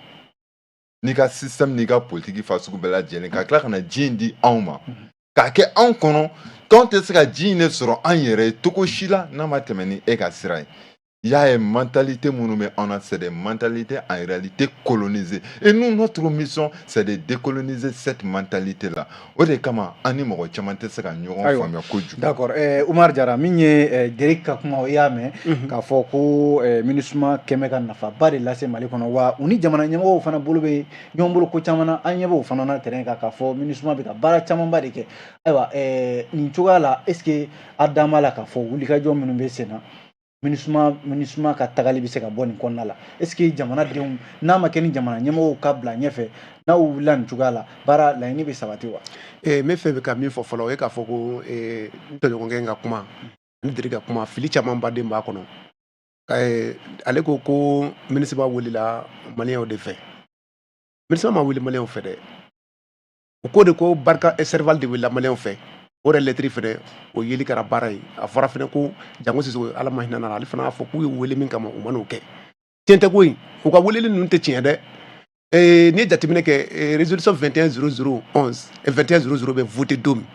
n'i ka système n'i ka politique fasugu bɛɛ lajɛlen ka tila ka na ji in di anw ma k'a kɛ anw kɔnɔ k'anw tɛ se ka ji in de sɔrɔ an yɛrɛ ye cogo si la n'a ma tɛmɛ ni e ka sira ye il y a une mentalité minnu bɛ an na c'est des mentalités en réalité colonisées et nous notre mission c'est de décoloniser cette mentalité là o de kama an ni mɔgɔ caman tɛ se ka ɲɔgɔn faamuya kojugu. d'accord Umar Jara min ye Derek ka kuma o y'a mɛn k'a fɔ ko MINUSMA kɛmɛ ka nafaba de lase Mali kɔnɔ wa u ni jamana ɲɛmɔgɔw fana bolo bɛ ɲɔgɔn bolo ko caman na an ɲɛ b'o fana na terrain kan k'a fɔ MINUSMA bɛ ka baara camanba de kɛ ayiwa nin cogoya la est ce que a dan b'a la k'a fɔ wulikajɔ minnu bɛ sen na MINUSMA ka tagali bɛ se ka bɔ nin kɔnɔna la est ce que jamanadenw n'a ma kɛ ni jamana ɲɛmɔgɔw ka bila ɲɛfɛ n'aw wulila nin cogoya la baara laɲini bɛ sabati wa. n bɛ fɛ ka min fɔ fɔlɔ o ye k'a fɔ ko n tɔɲɔgɔnkɛ ka kuma ani Derek ka kuma fili caman baden b'a kɔnɔ ale ko MINUSMA wulila maliyɛnw de fɛ MINUSMA ma wuli maliyɛnw fɛ dɛ u ko de ko Barka Serval de wulila maliyɛnw fɛ o yɛrɛ lɛtiri fɛnɛ o yeli kɛra baara ye a fɔra fɛnɛ ko Jango Sisoko Ala ma hinɛ na ale fana y'a fɔ k'u ye wele min kama u ma n'o kɛ tiɲɛ tɛ ko in u ka weleli ninnu tɛ tiɲɛ dɛ n'i ye jateminɛ kɛ résolution 210011 2100 bɛ voté don min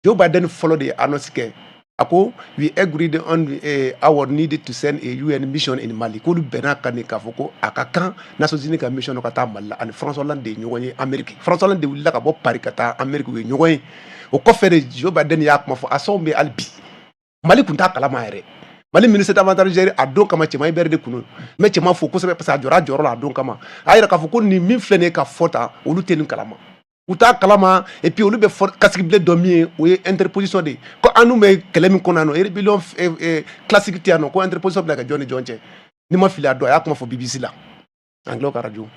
Joe Biden fɔlɔ de ye annonce kɛ a ko we agreed on our need to send a UN mission in Mali k'olu bɛnna kan de k'a fɔ ko a ka kan Nations Unies ka mission ka taa Mali la ani François Hollande de ye ɲɔgɔn ye Amérique François Hollande de wulila ka bɔ Paris ka taa Amérique u ye ɲɔgɔn ye o kɔfɛ de Joe Biden y'a kuma fɔ a sɔnw bɛ hali bi Mali kun t'a kalama yɛrɛ Mali ministre d'Avantage a don kama cɛman Ibɛri de kun don mais cɛman fo kosɛbɛ parce que a jɔra a jɔyɔrɔ la a don kama a yɛrɛ k'a fɔ ko nin min filɛ nin ye ka fɔ tan olu tɛ nin kalama u t'a kalama et puis olu bɛ kasigibilen dɔ min ye o ye interposition de ye ko an dun bɛ kɛlɛ min kɔnɔ yan nɔ rébellion classique tɛ yan nɔ ko interposition bila ka jɔn ni jɔn cɛ ni ma fili a dɔn a y'a kuma fɔ BBC la anglais ka radio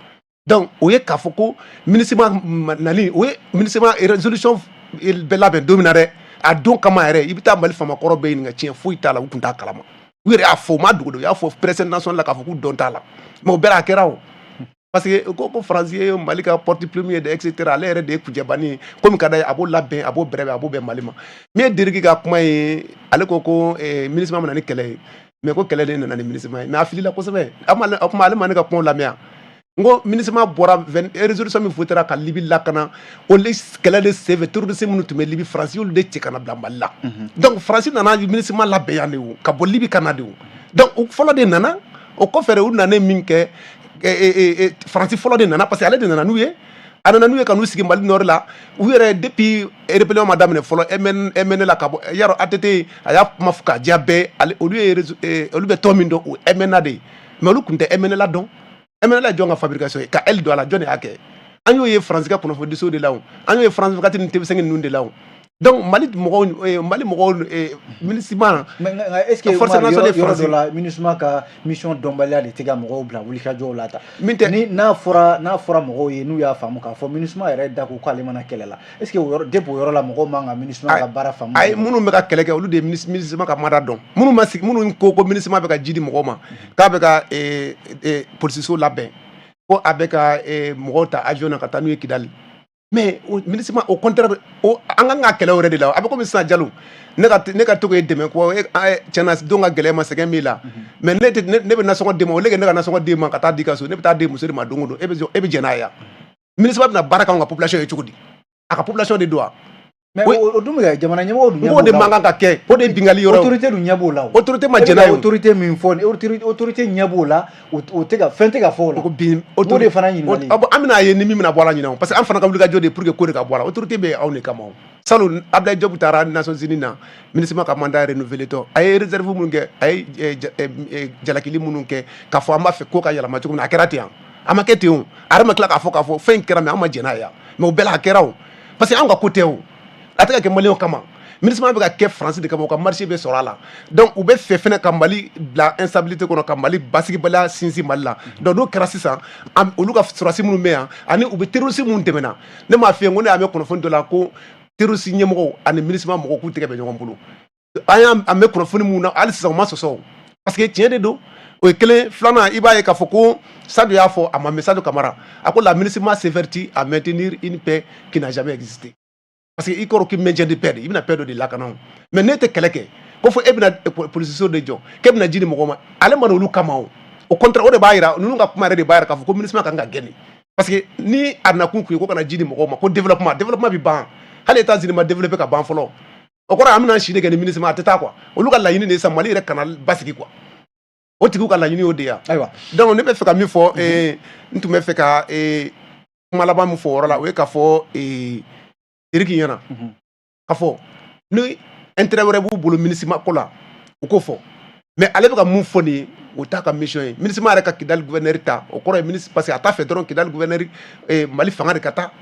donc o ye k'a fɔ ko MINUSMA nali o ye MINUSMA résolution bɛɛ labɛn don min na dɛ a don kama yɛrɛ i bɛ taa Mali famakɔrɔ bɛɛ ɲininka tiɲɛ foyi t'a la u tun t'a kalama u yɛrɛ y'a fɔ u ma dogo u y'a fɔ presse nationale la k'a fɔ k'u dɔn t'a la mais o bɛɛ la a kɛra o parce que ko France ye Mali ka porte premier de etc ale yɛrɛ de ye kujɛbani ye komi ka d'a ye a b'o labɛn a b'o bɛrɛbɛn a b'o bɛn Mali ma min ye Derek ka kuma ye ale ko MINUSMA mana ni kɛlɛ ye mais ko kɛlɛ de nana ni MINUSMA ye mais a filila kosɛbɛ a kuma ale ma ne ka kuma lamɛn n ko MINUSMA bɔra résolution min votera ka Libi lakana o kɛlɛ de senfɛ terroriste minnu tun bɛ Libi France y'olu de cɛ kana bila Mali la donc France nana MINUSMA labɛn yan de o ka bɔ Libi kana de o donc o fɔlɔ de nana o kɔfɛ de u nana min kɛ France fɔlɔ de nana parce que ale de nana n'u ye a nana n'u ye ka n'u sigi Mali nord la u yɛrɛ depuis rébellion ma daminɛ fɔlɔ MN la ka bɔ yarɔ ATT a y'a kuma fɔ k'a diya bɛɛ olu bɛ tɔn min dɔn o MNA de ye mais olu tun tɛ MN la dɔn MN la jɔn ka fabrication ye ka L don a la jɔn de y'a kɛ an y'o ye France ka kunnafonidiso de la o an y'o ye France 24 ni TV5 ninnu de la o donc Mali mɔgɔw MINUSMA est ce que yɔrɔ dɔ la MINUSMA ka mission dɔnbaliya de tɛ ka mɔgɔw bila wulikajɔw la ta ni n'a fɔra mɔgɔw ye n'u y'a faamu k'a fɔ MINUSMA yɛrɛ da ko k'ale mana kɛlɛ la est ce que depuis o yɔrɔ la mɔgɔw man kan MINUSMA ka baara faamu a ye minnu bɛ ka kɛlɛ kɛ olu de ye MINUSMA ka mada dɔn minnu ko MINUSMA bɛ ka ji di mɔgɔw ma k'a bɛ ka polisiso labɛn ko a bɛ ka mɔgɔw ta avion na ka taa n'u ye Kidali mais MINUSMA au contraire an kan ka kɛlɛ wɛrɛ de la a bɛ komi sisan Jalo ne ka to k'e dɛmɛ ko tiɲɛna don ka gɛlɛn ma sɛgɛn min la mais ne bɛ nasɔngɔ d'e ma o ne ka nasɔngɔ d'e ma ka taa di ka so ne bɛ taa di muso de ma don o don e bɛ jɛn n'a ye ministre bɛna baara k'an ka population ye cogo di a ka population de don wa mais o dun bɛ jamana ɲɛmɔgɔ dun o de man kan ka kɛ o de ye bingali yɔrɔ autorité dun ɲɛ b'o la autorité ma jɛna ye autorité min fɔ autorité ɲɛ b'o la o tɛ ka fɛn tɛ ka fɔ o la ko bin o de fana ɲininkali an bɛna ye ni min bɛna bɔ a la ɲinɛ parce que an fana ka wulikajɔ de pour que ko de ka bɔ a la autorité bɛ anw de kama o salon Abdoulaye Diop taara Nations Unies na ministre ka mandat renouvelé tɔ a ye réserve minnu kɛ a ye jalakili minnu kɛ k'a fɔ an b'a fɛ ko ka yɛlɛma cogo min a kɛra ten a ma kɛ ten o a yɛrɛ ma tila k'a fɔ fɛn kɛra mais an ma jɛn n'a ye mais o bɛɛ la a kɛra o parce que an ka ko tɛ o a tɛ ka kɛ maliyɛnw kama ministre bɛ ka kɛ France de kama o ka marché bɛ sɔrɔ a la donc u bɛ fɛ fɛnɛ ka Mali bila instabilité kɔnɔ ka Mali basigibaliya sinsin Mali la donc n'o kɛra sisan olu ka sɔrɔdasi minnu bɛ yan ani u bɛ terroriste minnu dɛmɛna ne m'a f'i ye n ko ne y'a mɛn kunnafoni dɔ la ko terroriste ɲɛmɔgɔw ani ministre mɔgɔw k'u tɛgɛ bɛ ɲɔgɔn bolo an mɛn kunnafoni minnu na hali sisan u ma sɔsɔ parce que tiɲɛ de don o ye kelen filanan i b'a ye k'a fɔ ko Sadu y'a fɔ a ma mɛ Sadu Kamara a ko la ministre s'avertit à maintenir une paix qui n'a jamais existé parce que i kɔrɔ k'i maintien de paix de i bɛna paix dɔ de lakana mais ne tɛ kɛlɛ kɛ ko fɔ e bɛna policiers de jɔ k'e bɛna ji di mɔgɔw ma ale ma olu kama o contraire o de b'a yira ninnu ka kuma yɛrɛ de b'a yira k'a fɔ ko ministre kan ka gɛnni parce que ni a nakun kun ye ko kana ji di mɔgɔw ma ko développement bɛ ban hali États-Unis ma développer ka ban fɔlɔ o kɔrɔ an bɛna si de kɛ ni ministre a tɛ taa quoi olu ka laɲini de ye sisan Mali yɛrɛ kana basigi quoi o tigiw ka laɲini y'o de ye ayiwa donc ne bɛ fɛ ka min fɔ n tun bɛ fɛ ka kuma laban min fɔ o yɔrɔ la o ye k'a fɔ Eriki ɲɛna k'a fɔ ni intérêt wɛrɛ b'u bolo ministre ko la u k'o fɔ mais ale bɛ ka mun fɔ nin ye o t'a ka mission ye ministre yɛrɛ ka Kidali gouverneur ta o kɔrɔ ye ministre parce que a t'a fɛ dɔrɔn Kidali gouverneur Mali fanga de ka taa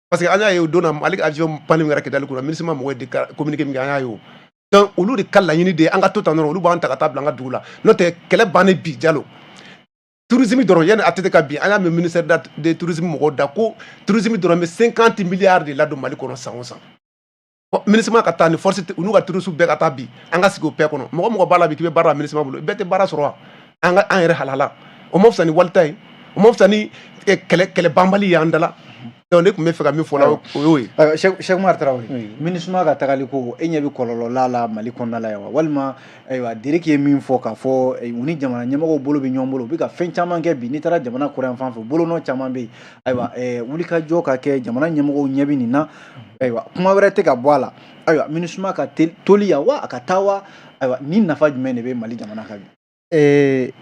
parce que an y'a ye o don na Mali avion panne min kɛra Kidali kɔnɔ ministre mɔgɔw ye communiqué min kɛ an y'a ye o donc olu de ka laɲini de ye an ka to tan dɔrɔn olu b'an ta ka taa bila an ka dugu la n'o tɛ kɛlɛ bannen bi Jalo tourisme dɔrɔn yani a tɛ ka bin an y'a mɛn ministère de tourisme mɔgɔw da ko tourisme dɔrɔn bɛ 50 milliards de ladon Mali kɔnɔ san o san ministre ka taa ni force u n'u ka touristes bɛɛ ka taa bi an ka sigi o bɛɛ kɔnɔ mɔgɔ b'a la bi k'i bɛ baara la ministre bolo bɛɛ tɛ baara sɔrɔ wa an yɛrɛ halala o ma fisa ni walita ye o ma fisa ni kɛlɛ banbali y'an dala donc ne tun bɛ fɛ ka min fɔ la o y'o ye Cheikh Oumar Traoré ministre ka tagali ko e ɲɛ bɛ kɔlɔlɔ la Mali kɔnɔna la yan wa walima ayiwa Deriki ye min fɔ k'a fɔ u ni jamana ɲɛmɔgɔw bolo bɛ ɲɔgɔn bolo u bɛ ka fɛn caman kɛ bi n'i taara jamana kɔrɔn fan fɛ bolonɔ caman bɛ yen ayiwa wulikajɔ ka kɛ jamana ɲɛmɔgɔw ɲɛ bɛ nin na ayiwa kuma wɛrɛ tɛ ka bɔ a la ayiwa ministre ka toli yan wa a ka taa wa ayiwa ni nafa jumɛn de bɛ Mali jamana kan bi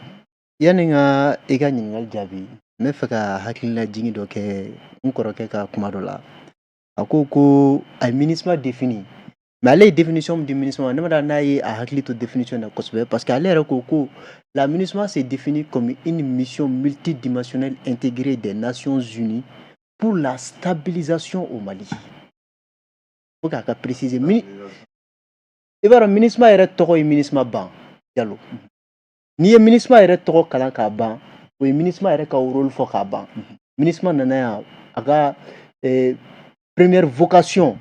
yanni ka i ka ɲininkali jaabi n bɛ fɛ ka hakilina jigin dɔ kɛ n kɔrɔkɛ ka kuma dɔ la a ko a ye MINUSMA défini mais ale ye définition min di MINUSMA ne ma dɔn n'a ye a hakili to définition na kosɛbɛ parce que ale yɛrɛ ko la MINUSMA s'est définie comme une mission multidimensionnelle intégrée des Nations Unies pour la stabilisation au Mali faut k'a ka préciser i b'a dɔn MINUSMA yɛrɛ tɔgɔ ye MINUSMA ban Jalo n'i ye MINUSMA yɛrɛ tɔgɔ kalan k'a ban o ye MINUSMA yɛrɛ ka rôle fɔ k'a ban MINUSMA nana yan a ka première vocation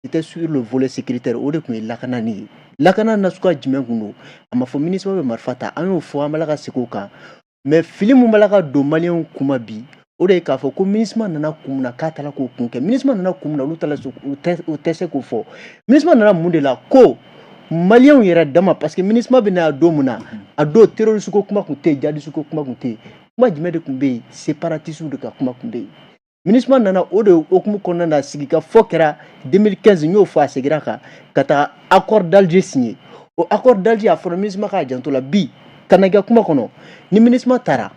c'était sur le volet sécuritaire o de tun ye lakanani ye lakana nasuguya jumɛn kun don a ma fɔ MINUSMA bɛ marifa ta an y'o fɔ an b'ala ka segin o kan mais fili mun b'ala ka don maliyɛnw kuma bi o de ye k'a fɔ ko MINUSMA nana kun min na k'a taara k'o kun kɛ MINUSMA nana kun min na olu tɛ se k'o fɔ MINUSMA nana mun de la ko maliyɛnw yɛrɛ dama parce que MINUSMA bɛ na a don mun na a don terroriste ko kuma kun tɛ yen jihadiste ko kuma kun tɛ yen kuma jumɛn de kun bɛ yen séparatiste de ka kuma kun bɛ yen MINUSMA nana o de okumu kɔnɔna na sigi ka fɔ kɛra 2015 n y'o fɔ a seginna kan ka taa accord d'Alger signé o accord d'Alger a fɔra MINUSMA k'a janto la bi kana kɛ kuma kɔnɔ ni MINUSMA taara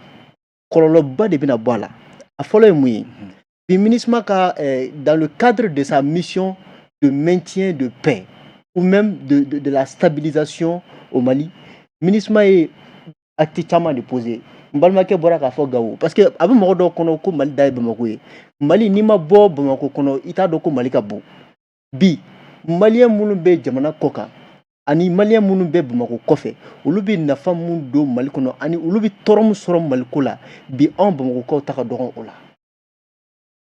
kɔlɔlɔba de bɛna bɔ a la a fɔlɔ ye mun ye bi MINUSMA ka dans le cadre de sa mission de maintien de paix ou même de la stabilisation au Mali MINUSMA ye acte caman de posé n balimakɛ bɔra k'a fɔ Gawo parce que a bɛ mɔgɔ dɔw kɔnɔ ko Mali da ye Bamako ye Mali n'i ma bɔ Bamako kɔnɔ i t'a dɔn ko Mali ka bon bi maliyɛn minnu bɛ jamana kɔ kan ani maliyɛn minnu bɛ Bamako kɔfɛ olu bɛ nafa mun don Mali kɔnɔ ani olu bɛ tɔɔrɔ min sɔrɔ Maliko la bi anw Bamakokaw ta ka dɔgɔn o la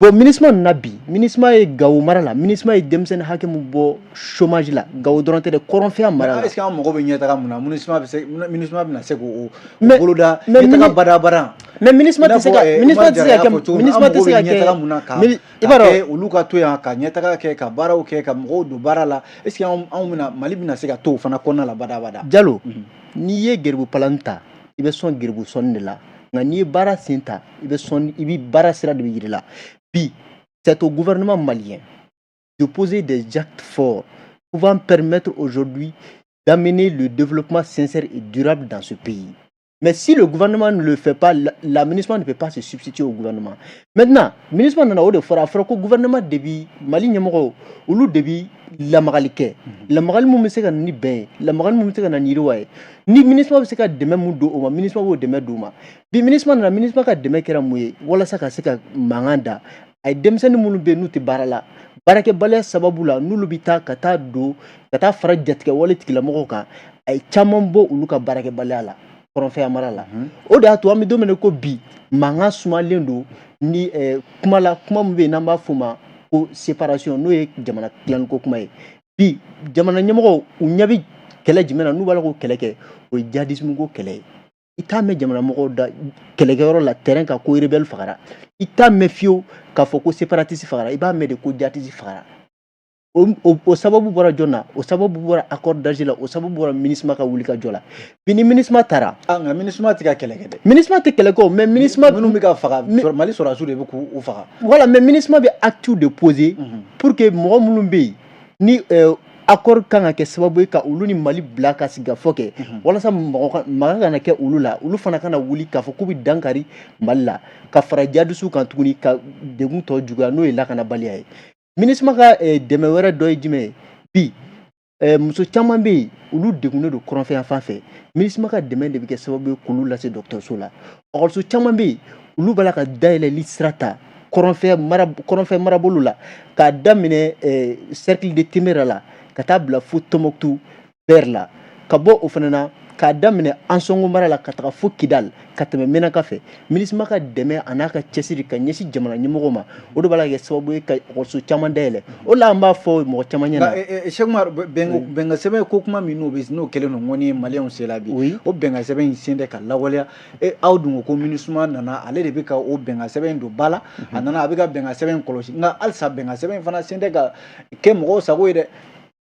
bon MINUSMA nana bi MINUSMA ye Gawo mara la MINUSMA ye denmisɛnnin hakɛ min bɔ chômage la Gawo dɔrɔn tɛ dɛ kɔrɔnfɛya mara la est-ce que an mago bɛ ɲɛtaga mun na MINUSMA bɛna se k'o boloda ɲɛtaga badabada mais MINUSMA tɛ se ka kɛ ɲɛtaga mun na ka kɛ olu ka to yan ka ɲɛtaga kɛ ka baaraw kɛ ka mɔgɔw don baara la est-ce que anw bɛna Mali bɛna se ka to o fana kɔnɔna la badabada Jalo n'i ye geribu palan ta i bɛ sɔn geribu sɔnni de la nka n'i ye baara sen ta i bɛ baara sira de bɛ yir'i la bi c'est au gouvernement malien de poser des actes forts pouvant permettre aujourd'hui d'amener le développement sincère et durable dans ce pays. Mais si le gouvernement ne le fait pas, l'administration ne peut pas se substituer au gouvernement. Maintenant, le ministre nana o de fara ko gouvernement debi Mali ɲɛmɔgɔw olu debi lamagali kɛ. Lamagali mun bɛ se ka na ni bɛn ye, lamagali mun bɛ se ka na ni yiriwa ye. Ni ministre bɛ se ka dɛmɛ mun don o ma, ministre b'o dɛmɛ d'o ma. Bi ministre nana, ministre ka dɛmɛ kɛra mun ye walasa ka se ka mankan da. A ye denmisɛnnin minnu bɛ yen n'u tɛ baara la. Baarakɛbaliya sababu la n'olu bɛ taa ka taa fara jatigɛ wale tigilamɔgɔw kan a ye caman bɔ olu ka baarakɛbaliya la kɔrɔnfɛya mara la o de y'a to an bɛ don min na ko bi mankan sumalen don ni kuma min bɛ yen n'an b'a fɔ o ma ko séparation n'o ye jamana dilanliko kuma ye bi jamana ɲɛmɔgɔw u ɲɛ bɛ kɛlɛ jumɛn na n'u b'a la k'o kɛlɛ kɛ o ye jihadisme ko kɛlɛ ye i t'a mɛn jamana mɔgɔw da kɛlɛkɛyɔrɔ la terrain kan ko rebelle fagara i t'a mɛn fiyewu k'a fɔ ko séparatiste fagara i b'a mɛn de ko jihadiste fagara o sababu bɔra jɔn na o sababu bɔra accord d'Alger la o sababu bɔra MINUSMA ka wuli ka jɔ la bi ni MINUSMA taara nka MINUSMA tɛ ka kɛlɛ kɛ dɛ MINUSMA tɛ kɛlɛ kɛ o mais MINUSMA minnu bɛ ka faga Mali sɔrɔdasiw de bɛ k'u faga voilà mais MINUSMA bɛ acte de poser pour que mɔgɔ minnu bɛ yen ni accord kan ka kɛ sababu ye ka olu ni Mali bila ka sigikafɔ kɛ walasa maga kana kɛ olu la olu fana kana wuli k'a fɔ k'u bɛ dankari Mali la ka fara jihadistes kan tuguni ka degun tɔ juguya n'o ye lakanabaliya ye MINUSMA ka dɛmɛ wɛrɛ dɔ ye jumɛn ye bi muso caman bɛ yen olu degunnen don kɔrɔnfɛyan fan fɛ MINUSMA ka dɛmɛ de bɛ kɛ sababu ye k'olu lase dɔgɔtɔrɔso la ɔkɔliso caman bɛ yen olu b'a la ka dayɛlɛli sira ta kɔrɔnfɛ marabolo la k'a daminɛ cercle de Témérà la ka taa bila fo Tombouctou Bɛr la ka bɔ o fana na k'a daminɛ Ansongo mara la ka taga fo Kidal ka tɛmɛ Menaka fɛ MINUSMA ka dɛmɛ a n'a ka cɛsiri ka ɲɛsin jamana ɲɛmɔgɔw ma o de b'a la kɛ sababu ye ka ɔkɔliso caman dayɛlɛ o la an b'a fɔ mɔgɔ caman ɲɛna Cheikh Umar bɛnkan sɛbɛn ko kuma min n'o kɛlen don ŋɔni maliyɛnw sela bi o bɛnkan sɛbɛn in sen tɛ ka lawaleya aw dun ko MINUSMA nana ale de bɛ ka o bɛnkan sɛbɛn in don ba la a nana a bɛ ka bɛnkan sɛbɛn in kɔlɔsi nka halisa bɛnkan sɛbɛn in fana sen tɛ ka kɛ mɔgɔw sago ye dɛ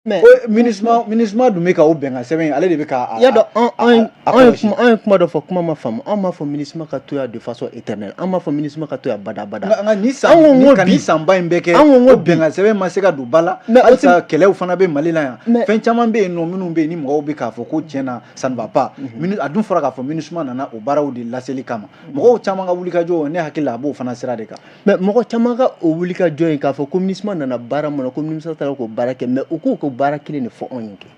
MINUSMA dun bɛ ka o bɛnkan sɛbɛn ale de bɛ ka y'a dɔn an ye kuma dɔ fɔ kuma ma faamu an m'a fɔ MINUSMA ka to yan de façon éternelle an m'a fɔ MINUSMA ka to yan badabada nka ni sanba in bɛ kɛ o bɛnkan sɛbɛn ma se ka don ba la halisa kɛlɛw fana bɛ Mali la yan fɛn caman bɛ yen nɔ minnu bɛ yen ni mɔgɔw bɛ k'a fɔ ko tiɲɛna ça ne va pas a dun fɔra k'a fɔ MINUSMA nana o baaraw de laseli kama mɔgɔw caman ka wulikajɔ ne hakili la a b'o fana sira de kan mais mɔgɔ caman ka o wulikajɔ in k'a fɔ ko MINUSMA nana baara mun na ko MINUSMA taara k'o baara kɛ mais u k'o baara kelen de fɔ anw ye kɛ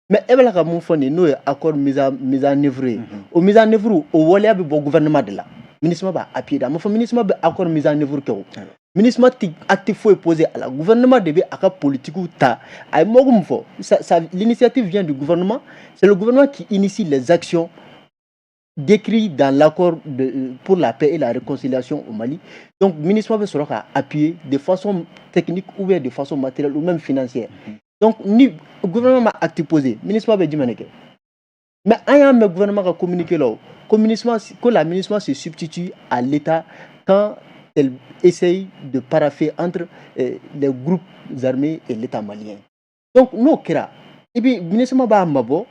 mais e bɛ la ka mun fɔ nin n'o ye accord mise en œuvre ye o mise en œuvre o waleya bɛ bɔ gouvernement de la MINUSMA b'a appuyer a ma fɔ MINUSMA bɛ accord mise en œuvre kɛ o MINUSMA tɛ acte foyi poser a la gouvernement de bɛ a ka politiques ta a ye mɔgɔ min fɔ l'initiative vient du gouvernement c'est le gouvernement qui initie les actions décrites dans l'accord pour la paix et la réconciliation au Mali. Donc MINUSMA bɛ sɔrɔ ka appuyer de façon technique ou bien de façon matérielle ou même financière. Donc ni le gouvernement m'a acte posé MINUSMA bɛ jumɛn de kɛ mais an y'a mɛn gouvernement ka communiqué la que la MINUSMA se substitue à l'État quand elle essaye de paraffer entre les groupes armés et l'État malien. Donc n'o kɛra i bɛ MINUSMA b'a mabɔ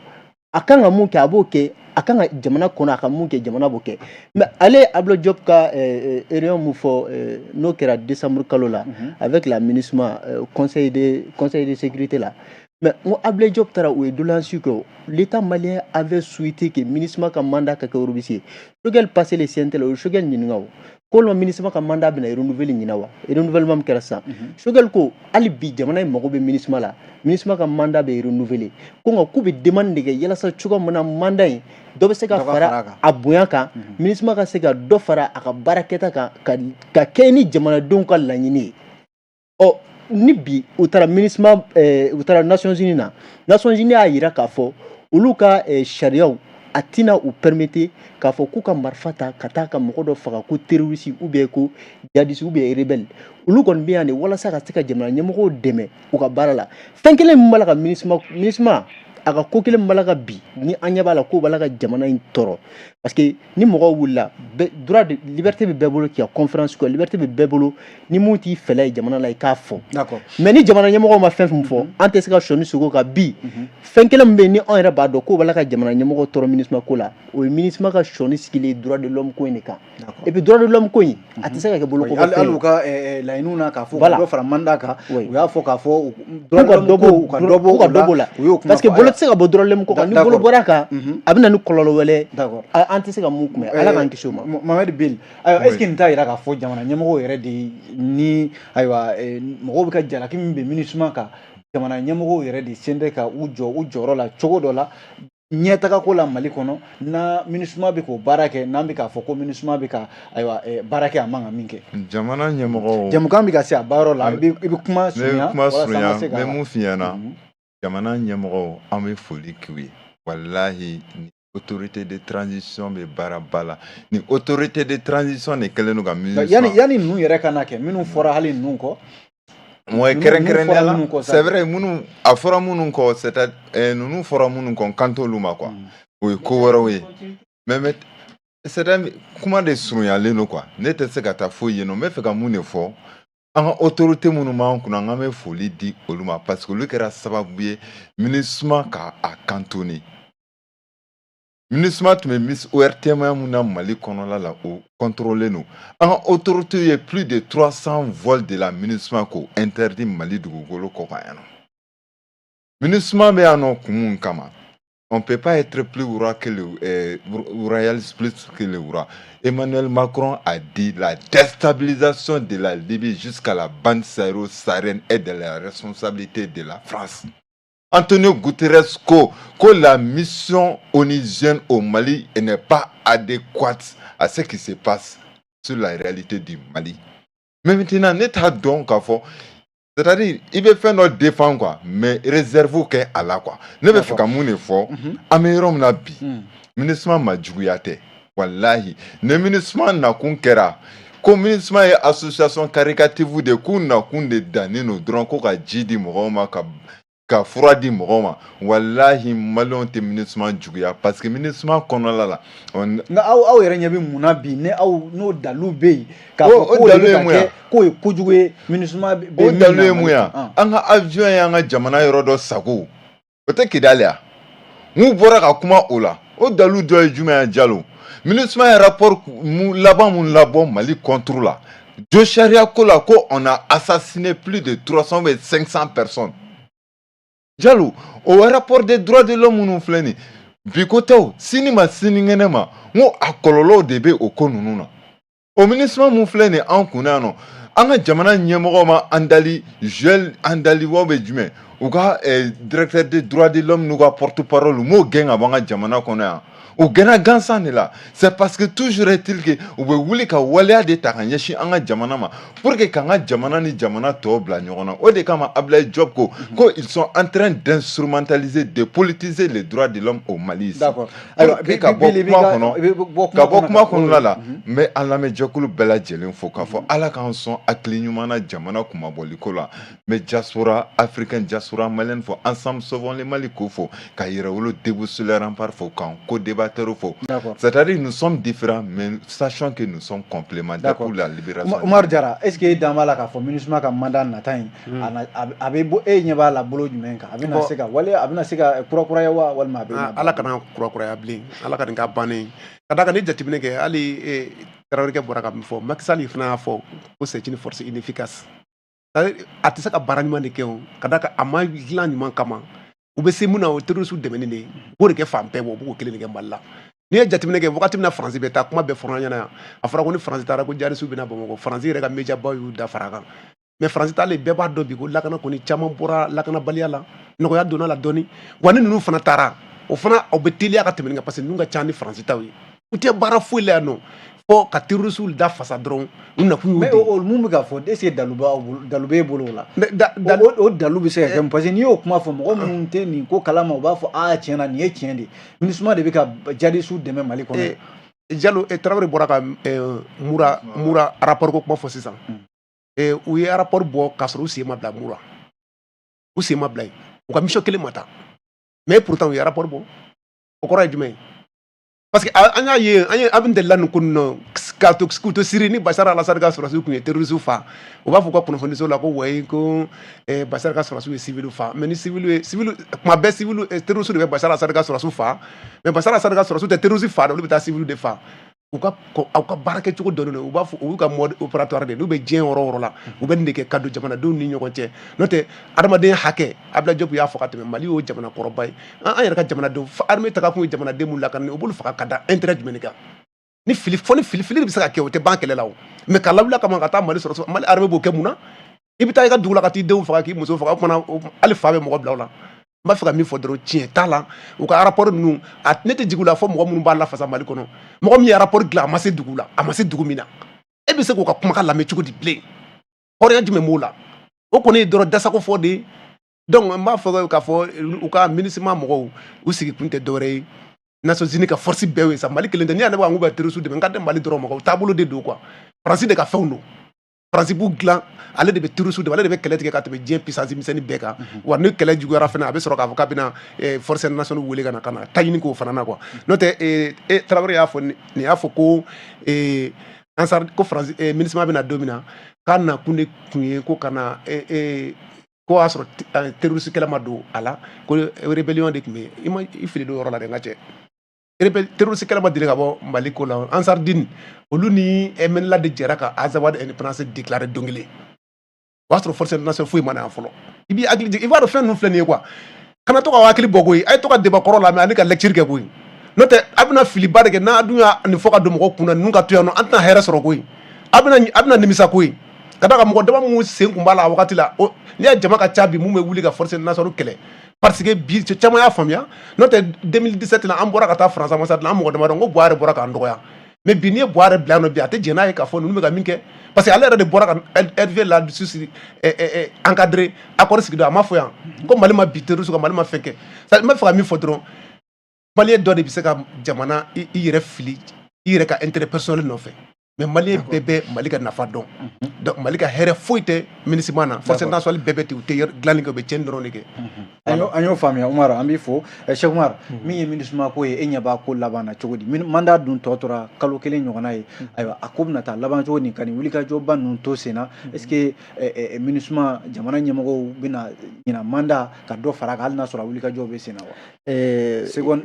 a kan ka mun kɛ a b'o kɛ a kan ka jamana kɔnɔ a ka mun kɛ jamana b'o kɛ mais ale Ablaye Diop ka réunion mun fɔ n'o kɛra décembre kalo la avec la MINUSMA conseil de sécurité la mais Ablaye Diop taara o ye doléance kɛ l'État malien avait souhaité que MINUSMA ka mandat ka kɛ Europe ye Choguel passé les CNTL o Choguel ɲininka o ko MINUSMA ka mandat bɛna renouveler ɲina wa renouvellement min kɛra sisan Choguel ko hali bi jamana in mago bɛ MINUSMA la MINUSMA ka mandat bɛ renouveler ko nka k'u bɛ demande de kɛ yalasa cogoya min na mandat in dɔ bɛ se ka fara a bonya kan MINUSMA ka se ka dɔ fara a ka baarakɛta kan ka kɛ ni jamanadenw ka laɲini ye ɔ ni bi u taara MINUSMA u taara Nations Unies na Nations Unies y'a jira k'a fɔ olu ka sariyaw a tina u permettre k'a fɔ k'u ka marifa ta ka taa ka mɔgɔ dɔ faga ko terroriste ou bien ko djihadiste ou bien rebelle olu kɔni bɛ yan de walasa ka se ka jamana ɲɛmɔgɔw dɛmɛ u ka baara la fɛn kelen min b'a la ka MINUSMA aga ko kelen bala ka bi ni anya bala ko bala ka jamana in toro parce que ni mɔgɔw wulila droit de liberté bɛ bɛɛ bolo k'i ka conférence kɛ liberté bɛ bɛɛ bolo ni mun t'i fɛla ye jamana la i k'a fɔ d'accord mais ni jamana ɲɛmɔgɔw ma fɛn fɛn fɔ an tɛ se ka sɔni sogo ka bi fɛn kelen min bɛ yen ni an yɛrɛ b'a dɔn ko bala ka jamana ɲɛmɔgɔw tɔɔrɔ MINUSMA ko la o ye MINUSMA ka sɔni sigilen droit de l'homme ko in de kan et puis droit de l'homme ko in a tɛ se ka kɛ bolo ko fɛn ye hali u ka laɲiniw na k'a fɔ dɔ fara mandat kan u y'a fɔ k'a fɔ droit de l'homme ko u ka dɔ b'o la parce que bolo tɛ se ka bɔ droit de l'homme ko kan ni bolo bɔra kan a bɛ na ni kɔlɔlɔ wɛrɛ an tɛ se ka mun kunbɛn ala k'an kisi o ma. Mohamed Bill ayiwa est ce que nin t'a yira k'a fɔ jamana ɲɛmɔgɔw yɛrɛ de ni ayiwa mɔgɔw bɛ ka jalaki min bɛ MINUSMA kan jamana ɲɛmɔgɔw yɛrɛ de sen tɛ ka u jɔyɔrɔ la cogo dɔ la ɲɛtaga ko la Mali kɔnɔ na MINUSMA bɛ k'o baara kɛ n'an bɛ k'a fɔ ko MINUSMA bɛ ka ayiwa baara kɛ a man ka min kɛ. Jamana ɲɛmɔgɔw jamukan bɛ ka se a baarayɔrɔ la i bɛ kuma surunya n bɛ mun f'i ɲɛna jamana ɲɛmɔgɔw an bɛ foli k'u ye walahi ni autorité de transition bɛ baaraba la ni autorité de transition de kɛlen don ka MINUSMA yani ninnu yɛrɛ kana kɛ minnu fɔra hali ninnu kɔ. Moi kɛrɛnkɛrɛnnenya la c'est vrai minnu a fɔra minnu kɔ c'est ninnu fɔra minnu kɔ kan t'olu ma quoi o ye ko wɛrɛw ye mais c'est kuma de surunyalen don quoi ne tɛ se ka taa foyi yen nɔ n bɛ fɛ ka mun de fɔ an ka autorité minnu b'an kunna an bɛ foli di olu ma parce que olu kɛra sababu ye MINUSMA ka a cantonné MINUSMA tun bɛ Miss ORTM mun na Mali kɔnɔla la o contrôlé non an ka autorité ye plus de 300 vols de la MINUSMA ko interdit Mali dugukolo kɔ kan yan nɔ MINUSMA bɛ yan nɔ kun mun kama on peut pas être plus roi que le royaliste plus que le roi. Emmanuel Macron a dit la déstabilisation de la Libye jusqu'à la bande saharo-saharienne est de la responsabilité de la France. Antonio Guterres que la mission onusienne au Mali n'est pas adéquate à ce qui se passe sur la réalité du Mali. Mais maintenant, n'état donc à fond. C'est-à-dire, il veut faire notre défense, quoi, mais réserve-vous à la quoi. Ne veut faire comme on est fort. Amérom na bi. MINUSMA ma djouyate. Wallahi. Ne MINUSMA na kunkera. Comme MINUSMA est association caricative de kuna kunde danino dron ko ka jidi moroma ka furadi moroma. Wallahi malon te MINUSMA djouya parce que MINUSMA kono la. Nga aw yɛrɛ ɲɛ bɛ mun na bi ne aw n'o dalu bɛ yen k'a fɔ k'o de bɛ ka kɛ k'o ye kojugu ye MINUSMA bɛ min na. O dalu ye mun ya an ka avion y'an ka jamana yɔrɔ dɔ sago o tɛ Kidali ya n'u bɔra ka kuma o la o dalu dɔ ye jumɛn ye Jalo MINUSMA ye rapport laban mun labɔ Mali contre la jo charia ko la ko on a assassiné plus de 300 ou 500 personnes Jalo au rapport des droits de l'homme nous filɛ nin bi ko tɛ o sini ma sinikɛnɛ ma n ko a kɔlɔlɔw de bɛ o ko ninnu na o MINUSMA mun filɛ nin an kunna yan nɔ an ka jamana ɲɛmɔgɔ ma andali Joël andali wa bɛ jumɛn u ka directeur des droits de l'homme n'u ka porte-parole m'o gɛn ka bɔ an ka jamana kɔnɔ yan o gɛnna gansan de la c'est parce que toujours est-il que u bɛ wuli ka waleya de ta ka ɲɛsin an ka jamana ma pour que k'an ka jamana ni jamana tɔw bila ɲɔgɔn na o de kama Ablaye Diop ko ils sont en train d'instrumentaliser de politiser les droits de l'homme au Mali ici. D'accord. Alors ka bɔ kuma kɔnɔna la mais an lamɛnjɛkulu bɛɛ lajɛlen fo k'a fɔ ala k'an sɔn hakili ɲuman na jamana kumabɔliko la mais diaspora africaine diaspora malienne fo ensemble sauvons le Mali k'o fo ka Yɛrɛwolo debout sur les remparts fo k'an ko débat. C'est-à-dire nous sommes différents mais sachant que nous sommes complémentaires pour la libération. Umar Jara, est-ce que dans la k'a fɔ MINUSMA ka mandat nata in a bɛ bɔ e ɲɛ b'a la bolo jumɛn kan a bɛna se ka wale a bɛna se ka kurakuraya wa walima a bɛ ala kana kurakuraya bilen ala ka nin ka bannen ka da kan ni jateminɛ kɛ hali tarawelekɛ bɔra ka min fɔ Macky Sall fana y'a fɔ ko c'est une force inefficace a tɛ se ka baara ɲuman de kɛ o ka da kan a ma dilan ɲuman kama u bɛ se mun na o terroriste dɛmɛni de b'o de kɛ fan bɛɛ bɔ u b'o kelen de kɛ Mali la n'i ye jateminɛ kɛ wagati min na France bɛ taa kuma bɛɛ fɔra ɲɛna yan a fɔra ko ni France taara ko jarisiw bɛna Bamakɔ France yɛrɛ ka média baw y'u da fara kan mais France taalen bɛɛ b'a dɔn bi ko lakana kɔni caman bɔra lakanabaliya la nɔgɔya donna la dɔɔni wa ni ninnu fana taara o fana aw bɛ teliya ka tɛmɛ nin kan parce que ninnu ka ca ni France taw ye u tɛ baara foyi la yan nɔ fɔ ka terroriste da fasa dɔrɔn u nakun y'o de ye. mais o mun bɛ ka fɔ est ce que dalu b'e bolo o la. o dalu bɛ se ka kɛ parce que n'i y'o kuma fɔ mɔgɔ minnu tɛ nin ko kalama u b'a fɔ tiɲɛ na nin ye tiɲɛ de MINUSMA de bɛ ka jadisiw dɛmɛ Mali kɔnɔ. Jalo Tarawele bɔra ka mura rapport ko kuma fɔ sisan u ye rapport bɔ k'a sɔrɔ u sen ma bila mura u sen ma bila yen u ka mission kelen ma ta mais pourtant il y a rapport bon o kɔrɔ ye jumɛn parce que an y'a ye an bɛ delila nin ko ninnu na k'a to Syrie ni Bachar al-Assad ka sɔrɔsiw tun ye terroriste fa u b'a fɔ ka kunnafoniso la ko wayi ko Bachar ka sɔrɔsiw ye civil fa mais ni civil kuma bɛɛ civil terroriste de bɛ Bachar al-Assad ka sɔrɔsiw fa mais Bachar al-Assad ka sɔrɔsiw tɛ terroriste fa dɛ olu bɛ taa civil de fa u ka baara kɛ cogo dɔnnen don u b'a fɔ u ka mode opératoire de n'u bɛ diɲɛ yɔrɔ o yɔrɔ la u bɛ nin de kɛ ka don jamanadenw ni ɲɔgɔn cɛ n'o tɛ adamadenya hakɛ Abdoulaye Diop y'a fɔ ka tɛmɛ Mali y'o jamana kɔrɔba ye an yɛrɛ ka jamanadenw armée taga kun ye jamanaden mun lakana u b'olu faga ka da intérêt jumɛn de kan ni fili de bɛ se ka kɛ o tɛ ban kɛlɛ la o mais ka lawuli kama ka taa Mali sɔrɔ Mali armée b'o kɛ mun na i bɛ taa i ka dugu la ka t'i denw faga k'i muso faga o kumana hali fa bɛ mɔgɔ bila o la n b'a fɛ ka min fɔ dɔrɔn tiɲɛ t'a la u ka rapport ninnu ne tɛ jigin u la fɔ mɔgɔ minnu b'a lafasa Mali kɔnɔ mɔgɔ min ye rapport dilan a ma se dugu la a ma se dugu min na e bɛ se k'u ka kumakan lamɛn cogo di bilen hɔrɔnya jumɛn b'o la o kɔni ye dɔrɔn dasako fɔ de ye donc n b'a fɔ k'a fɔ u ka MINUSMA mɔgɔw u sigi kun tɛ dɔwɛrɛ ye Nations Unies ka force bɛɛ ye sa Mali kelen tɛ ni y'ale ko an k'u bɛ terroriste dɛmɛ n ka tɛ Mali dɔrɔn mɔgɔw taabolo de don quoi France de ka fɛnw don France b'u dilan ale de bɛ terroriste dɛmɛ ale de bɛ kɛlɛ tigɛ ka tɛmɛ diɲɛ puissance misɛnnin bɛɛ kan wa ni kɛlɛ juguyara fana a bɛ sɔrɔ k'a fɔ k'a bɛna force nationale wele ka na taa ɲini k'o fana na quoi n'o tɛ Traoré y'a fɔ nin y'a fɔ ko Ansar ko France MINUSMA bɛna don min na k'a na kun de kun ye ko ka na ko y'a sɔrɔ terroriste kɛlɛ ma don a la ko rébellion de tun bɛ yen i fili don yɔrɔ la dɛ n ka cɛ terroriste kɛlɛ ma deli ka bɔ Mali ko la Ansar Dine olu ni MNLA de jɛra ka Azawad indépendance déclaré don kelen o y'a sɔrɔ force nationale foyi ma na yan fɔlɔ i b'i hakili jigin i b'a dɔn fɛn ninnu filɛ nin ye quoi kana to ka hakili bɔ koyi a ye to ka débat kɔrɔ la mais ani ka lecture kɛ koyi n'o tɛ a bɛna filiba de kɛ n'a dun y'a nin fɔ ka don mɔgɔw kunna ninnu ka to yan nɔ an tɛna hɛrɛ sɔrɔ koyi a bɛna nimisa koyi ka da ka mɔgɔ dama mun sen kun b'a la a wagati la n'i y'a jama ka ca bi mun bɛ wuli ka force nationale kɛlɛ parce que bi caman y'a faamuya n'o tɛ 2017 la an bɔra ka taa France ambassade la an mɔgɔ dama dɔn ko Buhari bɔra k'an dɔgɔya mais bi n'i ye Buhari bila yan nɔ bi a tɛ jɛn n'a ye k'a fɔ ninnu bɛ ka min kɛ parce que ale yɛrɛ de bɔra ka RV la dusu encadré accord sigi don a ma fɔ yan ko Mali ma bi terroriste ka Mali ma fɛn kɛ n b'a fɛ ka min fɔ dɔrɔn maliyɛn dɔ de bɛ se ka jamana i yɛrɛ fili i yɛrɛ ka intérêt personnel nɔfɛ mais maliyɛn bɛɛ bɛ Mali ka nafa dɔn donc Mali ka hɛrɛ foyi tɛ MINUSMA na force nationale bɛɛ bɛ ten u tɛ dilanni kɛ u bɛ tiɲɛni dɔrɔn de kɛ an y'o faamuya Umaru an b'i fo Cheikh Umar min ye MINUSMA ko ye e ɲɛ b'a ko laban na cogo di mandat dun tɔ tora kalo kelen ɲɔgɔnna ye ayiwa a ko bɛna taa laban cogo di ka nin wulikajɔba ninnu to sen na est ce que MINUSMA jamana ɲɛmɔgɔw bɛna ɲina mandat ka dɔ fara kan hali n'a sɔrɔ a wulikajɔ bɛ sen na wa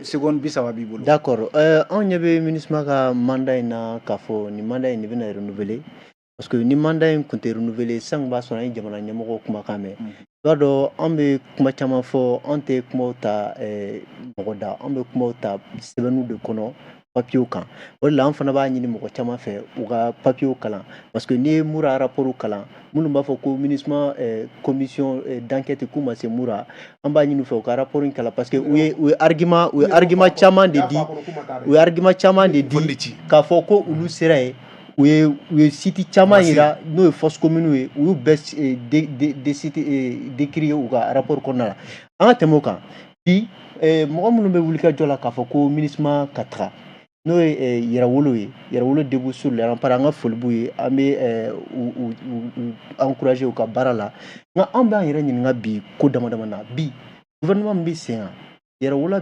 seconde 30 b'i bolo d'accord anw ɲɛ bɛ MINUSMA ka mandat in na k'a fɔ nin mandat in de bɛna renouveler parce que ni mandat in tun tɛ renouveler sango b'a sɔrɔ an ye jamana ɲɛmɔgɔw kumakan mɛn i b'a dɔn an bɛ kuma caman fɔ an tɛ kumaw ta mɔgɔ da an bɛ kumaw ta sɛbɛnniw de kɔnɔ papiyew kan o de la an fana b'a ɲini mɔgɔ caman fɛ u ka papiyew kalan parce que n'i ye Mura rapportw kalan minnu b'a fɔ ko MINUSMA commission d'enquête k'u ma se Mura an b'a ɲini u fɛ u ka rapport in kalan parce que u ye argument caman de di k'a fɔ ko olu sera yen u ye site caman yira n'o ye force commune ye u y'u bɛɛ décrire u ka rapport kɔnɔna la an ka tɛmɛ o kan bi mɔgɔ minnu bɛ wulikajɔ la k'a fɔ ko MINUSMA ka taga n'o ye Yɛrɛwolo ye Yɛrɛwolo debout sur le rempart an ka foli b'u ye an bɛ u encourager u ka baara la nka an b'an yɛrɛ ɲininka bi ko dama dama na bi gouvernement min bɛ sen kan Yɛrɛwolo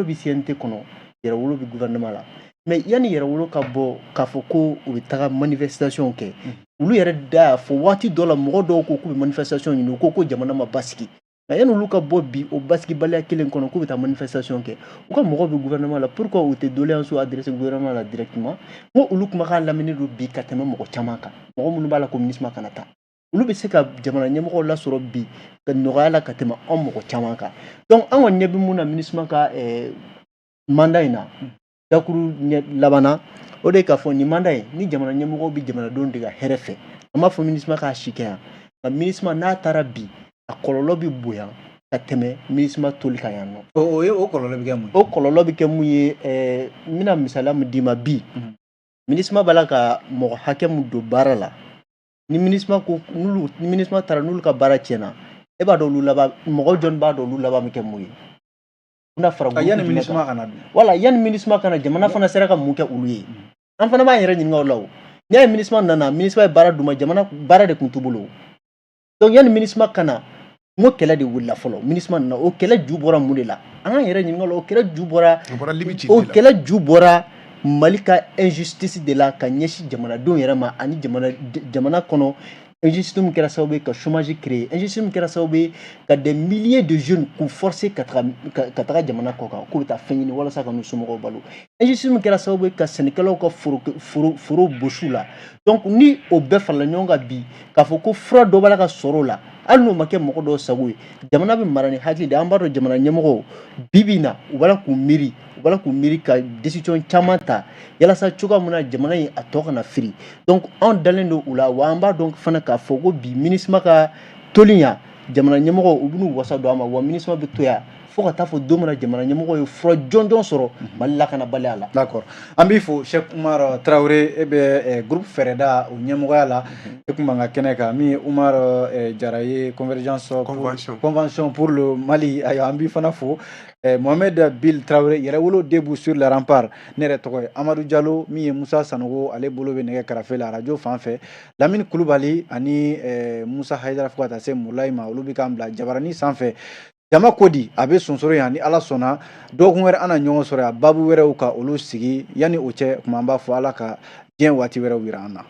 bɛ CNT kɔnɔ Yɛrɛwolo bɛ gouvernement la mais yanni Yɛrɛwolo ka bɔ k'a fɔ ko u bɛ taga manifestation kɛ olu yɛrɛ da y'a fɔ waati dɔ la mɔgɔ dɔw ko k'u bɛ manifestation ɲini u ko jamana ma basigi nka yanni olu ka bɔ bi o basigibaliya kelen kɔnɔ k'u bɛ taa manifestation kɛ u ka mɔgɔw bɛ gouvernement la pourquoi u tɛ doléance adressé gouvernement la directement n ko olu kumakan lamɛnni don bi ka tɛmɛ mɔgɔ caman kan mɔgɔ minnu b'a la ko MINUSMA kana taa olu bɛ se ka jamana ɲɛmɔgɔw lasɔrɔ bi ka nɔgɔya la ka tɛmɛ anw mɔgɔ caman kan donc an kɔni ɲɛ bɛ mun na MINUSMA ka mandat in na dakuru labanna o de k'a fɔ nin mandat in ni jamana ɲɛmɔgɔw bɛ jamanadenw de ka hɛrɛ fɛ an b'a fɔ MINUSMA k'a si kɛ yan nka MINUSMA n'a taara bi a kɔlɔlɔ bɛ bonya ka tɛmɛ MINUSMA toli kan yan nɔ o kɔlɔlɔ bɛ kɛ mun ye o kɔlɔlɔ bɛ kɛ mun ye n bɛna misaliya min d'i ma bi MINUSMA b'a la ka mɔgɔ hakɛ min don baara la ni MINUSMA taara n'olu ka baara tiɲɛna e b'a dɔn olu laban mɔgɔ jɔn b'a dɔn olu laban bɛ kɛ mun ye yanni MINUSMA kana dun wala yanni MINUSMA kana jamana fana sera ka mun kɛ olu ye an fana b'an yɛrɛ ɲininka o la o n'i y'a ye MINUSMA nana MINUSMA ye baara d'u ma jamana baara de tun t'u bolo donc yanni MINUSMA kana ngo kɛlɛ de wulila fɔlɔ MINUSMA na o kɛlɛ ju bɔra mun de la an ka yɛrɛ ɲininka o kɛlɛ ju bɔra o kɛlɛ ju bɔra Mali ka injustice de la ka ɲɛsin jamanadenw yɛrɛ ma ani jamana kɔnɔ injustice min kɛra sababu ye ka chômage créer injustice min kɛra sababu ye ka des milliers de jeunes k'u forcer ka taga jamana kɔ kan k'u bɛ taa fɛn ɲini walasa ka n'u somɔgɔw balo injustice min kɛra sababu ye ka sɛnɛkɛlaw ka foro bosi la donc ni o bɛɛ farala ɲɔgɔn kan bi k'a fɔ ko fura dɔ b'a la ka sɔrɔ o la hali n'o ma kɛ mɔgɔ dɔw sago ye jamana bɛ mara ni hakili de an b'a dɔn jamana ɲɛmɔgɔw bi na u b'a la k'u miiri ka décision caman ta yalasa cogoya min na jamana in a tɔ kana firi donc anw dalen don u la wa an b'a dɔn fana k'a fɔ ko bi MINUSMA ka toli yan jamana ɲɛmɔgɔw u bɛn'u wasa don a ma wa MINUSMA bɛ to yan fo ka taa fɔ don min na jamana ɲɛmɔgɔ ye fura jɔnjɔn sɔrɔ Mali lakanabaliya la. D'accord an b'i fo Cheikh Umar Traoré e bɛ groupe Fɛrɛda o ɲɛmɔgɔya la e kun b'an ka kɛnɛ kan min ye Umar Jara ye convention pour le Mali ayiwa an b'i fana fo Mohamed Bill Traoré yɛrɛwolo debout sur les remparts ne yɛrɛ tɔgɔ ye Amadou Diallo min ye Musa Sanogo ale bolo bɛ nɛgɛ karafe la radio fan fɛ Lamine Kulubali ani Musa Haidara fo ka taa se Mulayi ma olu bɛ k'an bila jabarani sanfɛ Jama Kodi a bɛ sonsoro yan ni Ala sɔnna dɔgɔkun wɛrɛ an na ɲɔgɔn sɔrɔ yan baabu wɛrɛw ka olu sigi yanni o cɛ kuma an b'a fɔ Ala ka diɲɛ waati wɛrɛw yira an na.